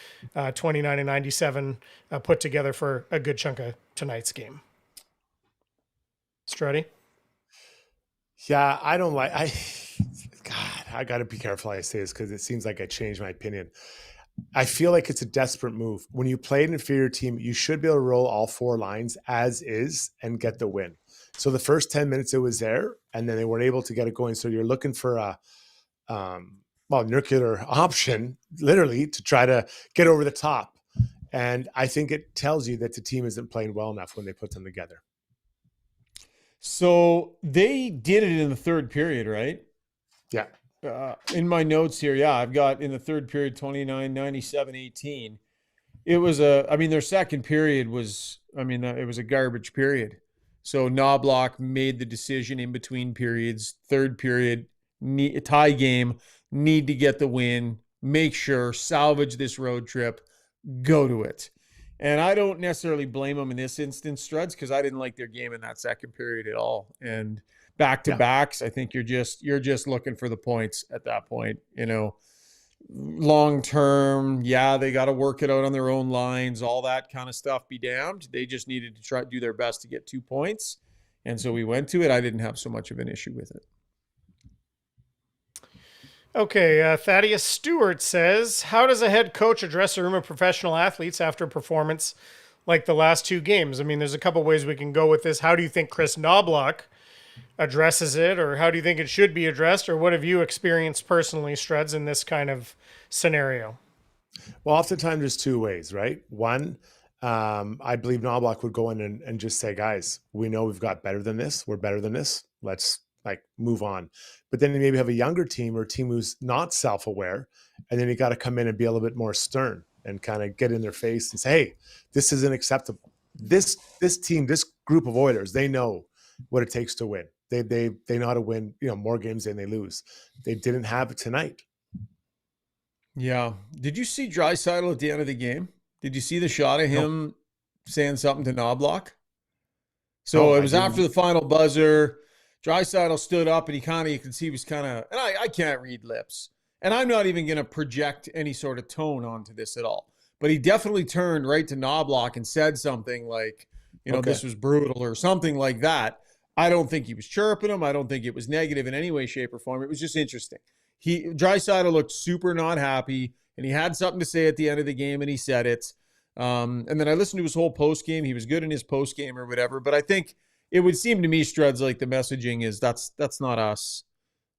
29 and 97 put together for a good chunk of tonight's game. Struddy? Yeah, I don't like, I got to be careful how I say this because it seems like I changed my opinion. I feel like it's a desperate move. When you play an inferior team, you should be able to roll all 4 lines as is and get the win. So the first 10 minutes it was there, and then they weren't able to get it going. So you're looking for a nuclear option, literally, to try to get over the top. And I think it tells you that the team isn't playing well enough when they put them together. So they did it in the third period, right? Yeah. In my notes here, yeah, I've got in the third period 29, 97, 18. It was their second period was, it was a garbage period. So Knobloch made the decision in between periods. Third period, tie game, need to get the win, make sure, salvage this road trip, go to it. And I don't necessarily blame them in this instance, Struds, because I didn't like their game in that second period at all. And back-to-backs, I think you're just looking for the points at that point. Long-term, yeah, they got to work it out on their own lines, all that kind of stuff, be damned. They just needed to try to do their best to get 2 points. And so we went to it. I didn't have so much of an issue with it. Okay, Thaddeus Stewart says, how does a head coach address a room of professional athletes after a performance like the last 2 games? There's a couple ways we can go with this. How do you think Chris Knobloch addresses it, or how do you think it should be addressed, or what have you experienced personally, Struds, in this kind of scenario? Well, oftentimes there's 2 ways, right? One, I believe Knobloch would go in and just say, guys, we know we've got better than this. We're better than this. Let's move on. But then you maybe have a younger team or a team who's not self-aware, and then you got to come in and be a little bit more stern and kind of get in their face and say, hey, this isn't acceptable. This team, this group of Oilers, they know what it takes to win. They know how to win, more games than they lose. They didn't have it tonight. Yeah. Did you see Draisaitl at the end of the game? Did you see the shot of him saying something to Knobloch? So it was after the final buzzer. Draisaitl stood up and you can see he was kind of, and I can't read lips. And I'm not even going to project any sort of tone onto this at all. But he definitely turned right to Knobloch and said something like, this was brutal or something like that. I don't think he was chirping him. I don't think it was negative in any way, shape, or form. It was just interesting. Draisaitl looked super not happy, and he had something to say at the end of the game, and he said it. And then I listened to his whole post game. He was good in his post game or whatever. But I think it would seem to me, Struds, like the messaging is that's not us.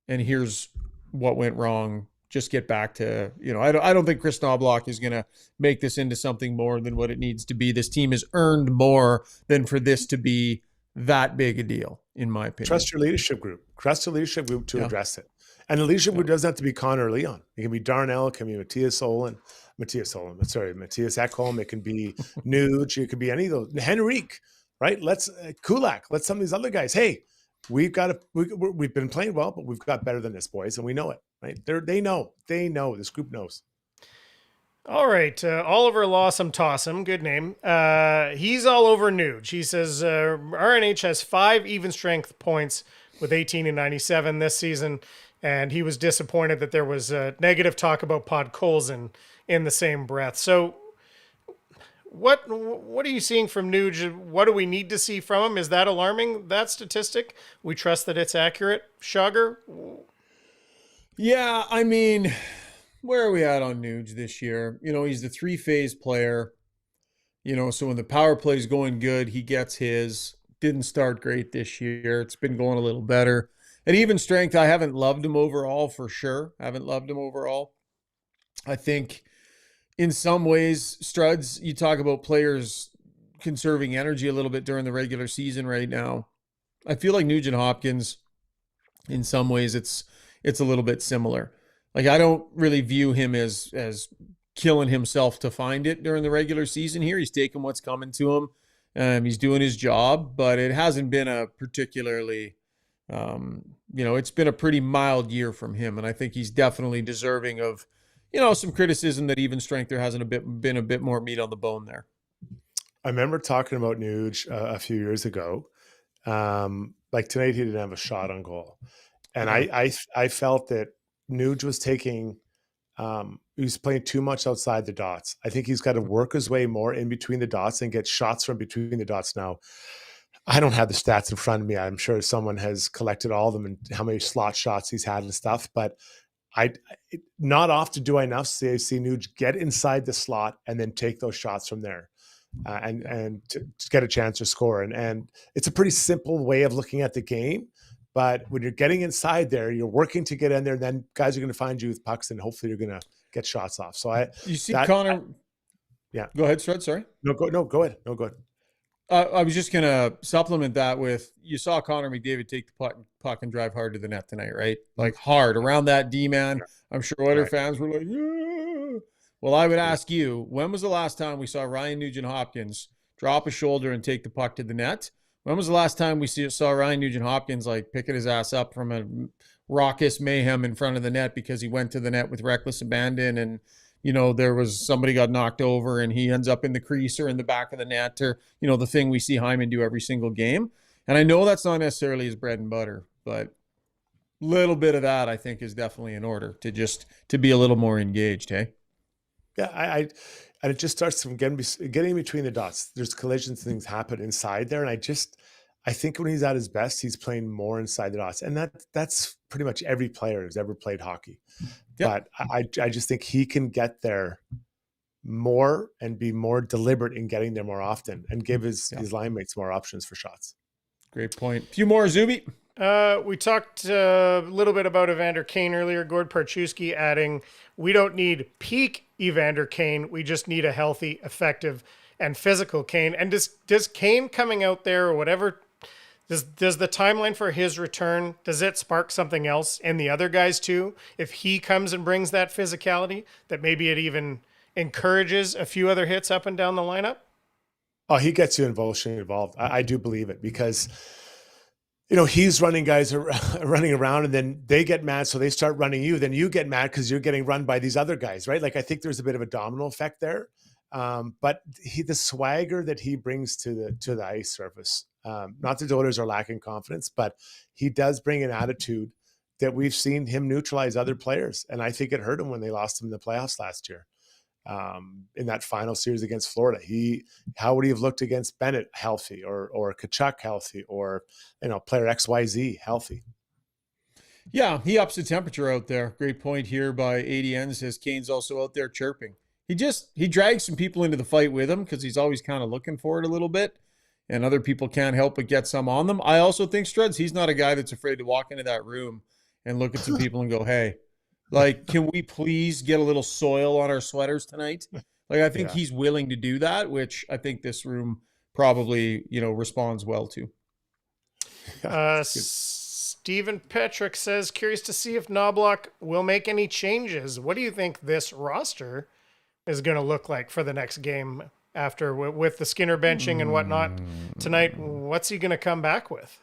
And here's what went wrong. Just get back to, I don't think Chris Knobloch is going to make this into something more than what it needs to be. This team has earned more than for this to be that big a deal, in my opinion. Trust your leadership group. Trust the leadership group to address it. And the leadership group doesn't have to be Connor or Leon. It can be Darnell. It can be Matthias Ekholm. It can be Nuge. It could be any of those. Henrique, right? Let's Kulak. Let some of these other guys. Hey, we've been playing well, but we've got better than this, boys, and we know it. Right? They know. This group knows. All right. Oliver Lawsome Tossum, good name. He's all over Nuge. He says RNH has 5 even strength points with 18 and 97 this season, and he was disappointed that there was negative talk about Podkolzin in the same breath. So what are you seeing from Nuge? What do we need to see from him? Is that alarming, that statistic? We trust that it's accurate. Schauger? Yeah, I mean, where are we at on Nuge this year? He's the 3-phase player. So when the power play is going good, he gets his. Didn't start great this year. It's been going a little better. At even strength, I haven't loved him overall for sure. I think in some ways, Struds, you talk about players conserving energy a little bit during the regular season right now. I feel like Nugent Hopkins, in some ways, it's a little bit similar. Like, I don't really view him as killing himself to find it during the regular season here. He's taking what's coming to him. He's doing his job, but it hasn't been a particularly, it's been a pretty mild year from him. And I think he's definitely deserving of, some criticism that even strength there hasn't been a bit more meat on the bone there. I remember talking about Nuge a few years ago. Like tonight, he didn't have a shot on goal. And I felt that Nuge was taking, he was playing too much outside the dots. I think he's got to work his way more in between the dots and get shots from between the dots now. I don't have the stats in front of me. I'm sure someone has collected all of them and how many slot shots he's had and stuff, but not often do I enough see Nuge get inside the slot and then take those shots from there and to get a chance to score. And it's a pretty simple way of looking at the game. But when you're getting inside there, you're working to get in there, and then guys are going to find you with pucks, and hopefully you're going to get shots off. So Connor. Yeah. Go ahead, Strud. Sorry. No, go ahead. No, go ahead. I was just going to supplement that with, you saw Connor McDavid take the puck and drive hard to the net tonight, right? Like hard around that D-man. I'm sure other fans were like, yeah. Well, I would ask you, when was the last time we saw Ryan Nugent-Hopkins drop a shoulder and take the puck to the net? When was the last time we saw Ryan Nugent-Hopkins like picking his ass up from a raucous mayhem in front of the net because he went to the net with reckless abandon and, there was somebody got knocked over and he ends up in the crease or in the back of the net or, the thing we see Hyman do every single game. And I know that's not necessarily his bread and butter, but a little bit of that I think is definitely in order to be a little more engaged, hey? Yeah, and it just starts from getting between the dots. There's collisions, things happen inside there. And I think when he's at his best, he's playing more inside the dots. And that's pretty much every player who's ever played hockey. Yep. But I just think he can get there more and be more deliberate in getting there more often and give his line mates more options for shots. Great point. A few more, Zuby. We talked a little bit about Evander Kane earlier. Gord Parchewski adding, we don't need peak Evander Kane. We just need a healthy, effective, and physical Kane. And does Kane coming out there or whatever, does the timeline for his return, does it spark something else in the other guys too? If he comes and brings that physicality, that maybe it even encourages a few other hits up and down the lineup? Oh, he gets you emotionally involved. I do believe it because he's running guys running around and then they get mad. So they start running you. Then you get mad because you're getting run by these other guys, right? Like, I think there's a bit of a domino effect there. But the swagger that he brings to the ice surface Not that the Oilers are lacking confidence, but he does bring an attitude that we've seen him neutralize other players. And I think it hurt him when they lost him in the playoffs last year. In that final series against Florida, how would he have looked against Bennett healthy, or Kachuk healthy, or player XYZ healthy? Yeah, he ups the temperature out there. Great point here by ADN, says Kane's also out there chirping. He drags some people into the fight with him because he's always kind of looking for it a little bit, and other people can't help but get some on them. I also think Struds, he's not a guy that's afraid to walk into that room and look at some people and go, hey, like, can we please get a little soil on our sweaters tonight? Like, I think he's willing to do that, which I think this room probably, responds well to. Stephen Petrick says, curious to see if Knobloch will make any changes. What do you think this roster is going to look like for the next game after with the Skinner benching and whatnot tonight? What's he going to come back with?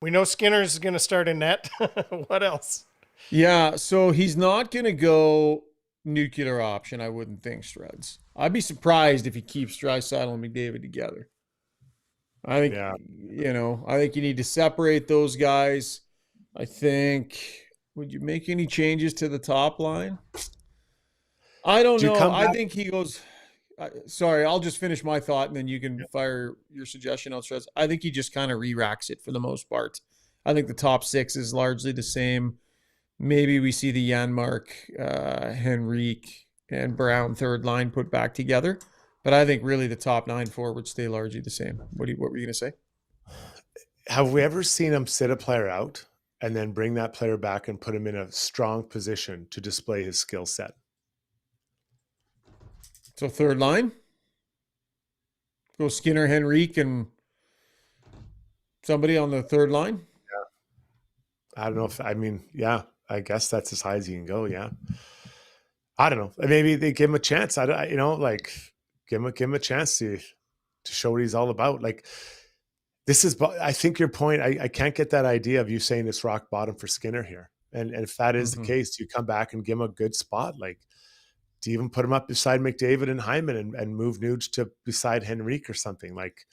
We know Skinner's going to start in net. What else? Yeah, so he's not going to go nuclear option, I wouldn't think, Struds. I'd be surprised if he keeps Draisaitl and McDavid together. I think, I think you need to separate those guys. I think, would you make any changes to the top line? I don't know. I think he goes, sorry, I'll just finish my thought and then you can fire your suggestion out, Struds. I think he just kind of re-racks it for the most part. I think the top six is largely the same. Maybe we see the Janmark, Henrique, and Brown third line put back together. But I think really the top 9 forwards stay largely the same. What were you going to say? Have we ever seen him sit a player out and then bring that player back and put him in a strong position to display his skill set? So third line? Go Skinner, Henrique, and somebody on the third line? Yeah. I don't know if, I guess that's as high as he can go, yeah. I don't know. Maybe they give him a chance. Give him a chance to show what he's all about. Like, this is, I think your point, I can't get that idea of you saying it's rock bottom for Skinner here. And if that is the case, do you come back and give him a good spot? Like, do you even put him up beside McDavid and Hyman and move Nuge to beside Henrique or something? Like,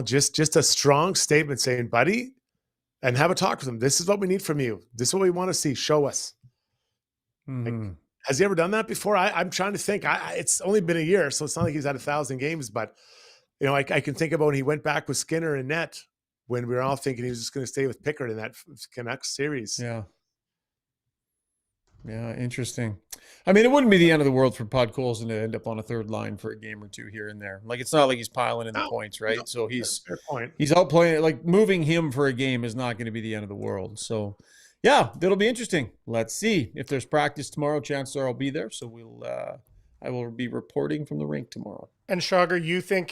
just a strong statement saying, buddy, and have a talk with him. This is what we need from you. This is what we want to see. Show us. Like, has he ever done that before? I'm trying to think. It's only been a year, so it's not like he's had 1,000 games. But I can think about when he went back with Skinner and net when we were all thinking he was just going to stay with Pickard in that Canucks series. Yeah, interesting. I mean, it wouldn't be the end of the world for Podkolzin to end up on a third line for a game or two here and there. Like, it's not like he's piling in the points, right? So he's out playing. Like, moving him for a game is not going to be the end of the world. So. Yeah, that'll be interesting. Let's see. If there's practice tomorrow, chances are I'll be there. So I will be reporting from the rink tomorrow. And Schauger, you think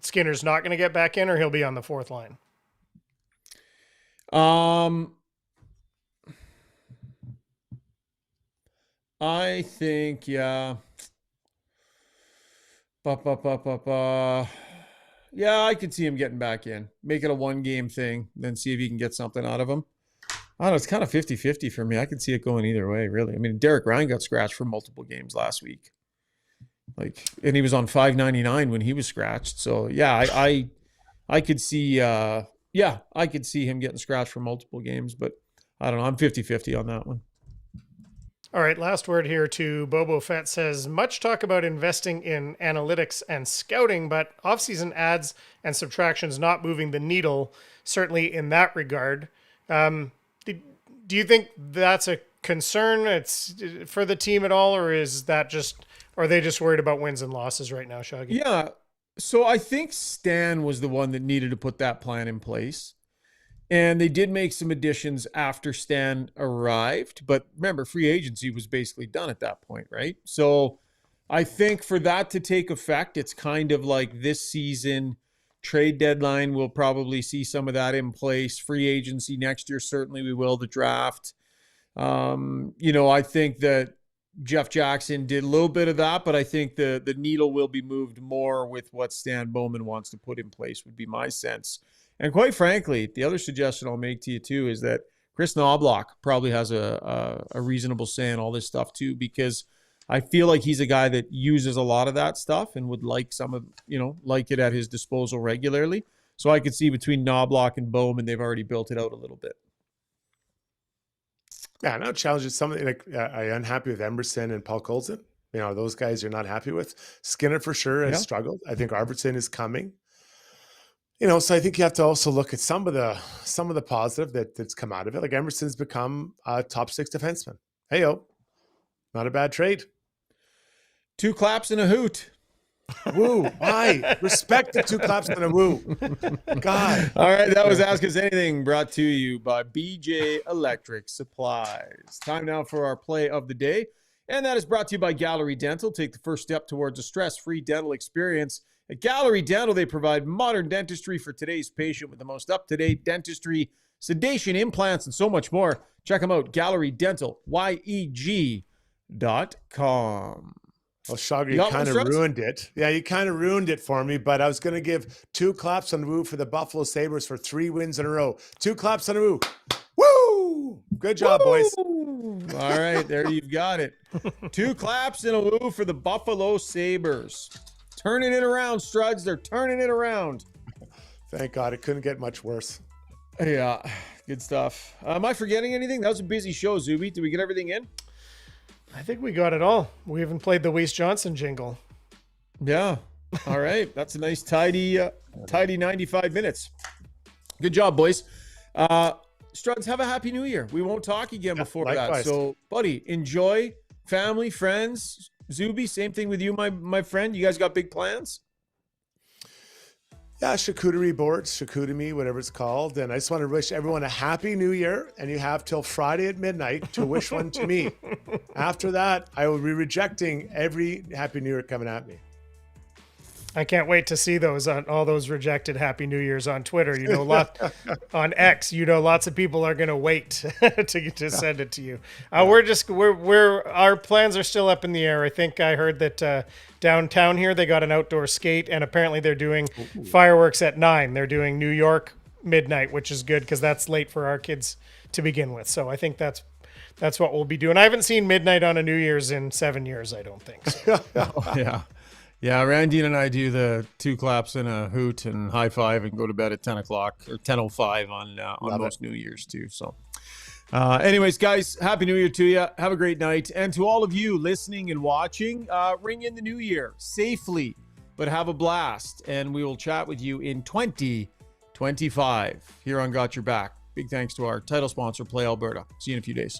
Skinner's not gonna get back in, or he'll be on the fourth line? I think, yeah. Yeah, I could see him getting back in. Make it a one-game thing, then see if he can get something out of him. I don't know, it's kind of 50-50 for me. I could see it going either way, really. I mean, Derek Ryan got scratched for multiple games last week. And he was on $5.99 when he was scratched. So, yeah, I could see I could see him getting scratched for multiple games, but I don't know. I'm 50-50 on that one. All right, last word here to Bobo Fett says, much talk about investing in analytics and scouting, but off-season adds and subtractions not moving the needle, certainly in that regard. Do you think that's a concern for the team at all, or are they just worried about wins and losses right now, Shaggy? Yeah, so I think Stan was the one that needed to put that plan in place. And they did make some additions after Stan arrived. But remember, free agency was basically done at that point, right? So I think for that to take effect, it's kind of like this season, trade deadline, we'll probably see some of that in place. Free agency next year, certainly we will. The draft. I think that Jeff Jackson did a little bit of that, but I think the needle will be moved more with what Stan Bowman wants to put in place, would be my sense. And quite frankly, the other suggestion I'll make to you too is that Chris Knobloch probably has a reasonable say in all this stuff too, because I feel like he's a guy that uses a lot of that stuff and would like like it at his disposal regularly. So I could see between Knobloch and Bowman, they've already built it out a little bit. Yeah, no challenges. Something like I'm unhappy with Emerson and Paul Colson. Those guys you're not happy with. Skinner for sure has struggled. I think Arvidsson is coming. So I think you have to also look at some of the positive that's come out of it. Like Emerson's become a top 6 defenseman. Hey-o, not a bad trade. 2 claps and a hoot. Woo. Why? Respect the 2 claps and a woo. God. All right. That was Ask Us Anything, brought to you by BJ Electric Supplies. Time now for our play of the day. And that is brought to you by Gallery Dental. Take the first step towards a stress-free dental experience. At Gallery Dental, they provide modern dentistry for today's patient with the most up-to-date dentistry, sedation, implants, and so much more. Check them out, gallerydental.com. Well, Shogger, you kind of ruined it. Yeah, you kind of ruined it for me, but I was going to give 2 claps on the woo for the Buffalo Sabres for 3 wins in a row. 2 claps on the woo. Woo! Good job, boys. All right, there you've got it. 2 claps and a woo for the Buffalo Sabres. Turning it around, Struds. They're turning it around. Thank God. It couldn't get much worse. Yeah, good stuff. Am I forgetting anything? That was a busy show, Zuby. Did we get everything in? I think we got it all. We even played the Weiss Johnson jingle. Yeah. All right. That's a nice, tidy 95 minutes. Good job, boys. Struds, have a happy new year. We won't talk again before likewise. that. So, buddy, enjoy family, friends. Zuby, same thing with you, my friend. You guys got big plans? Yeah, charcuterie boards, charcuterie, whatever it's called. And I just want to wish everyone a happy new year. And you have till Friday at midnight to wish one to me. After that, I will be rejecting every happy new year coming at me. I can't wait to see those on all those rejected Happy New Years on Twitter. On X, lots of people are going to wait to send it to you. Our plans are still up in the air. I think I heard that downtown here they got an outdoor skate, and apparently they're doing fireworks at 9. They're doing New York midnight, which is good because that's late for our kids to begin with. So I think that's what we'll be doing. I haven't seen midnight on a New Year's in 7 years. I don't think. So. Yeah. Yeah, Randy and I do the 2 claps and a hoot and high five and go to bed at 10 o'clock or 10:05 on most New Year's too. So anyways, guys, Happy New Year to you. Have a great night. And to all of you listening and watching, ring in the new year safely, but have a blast. And we will chat with you in 2025 here on Got Your Back. Big thanks to our title sponsor, Play Alberta. See you in a few days.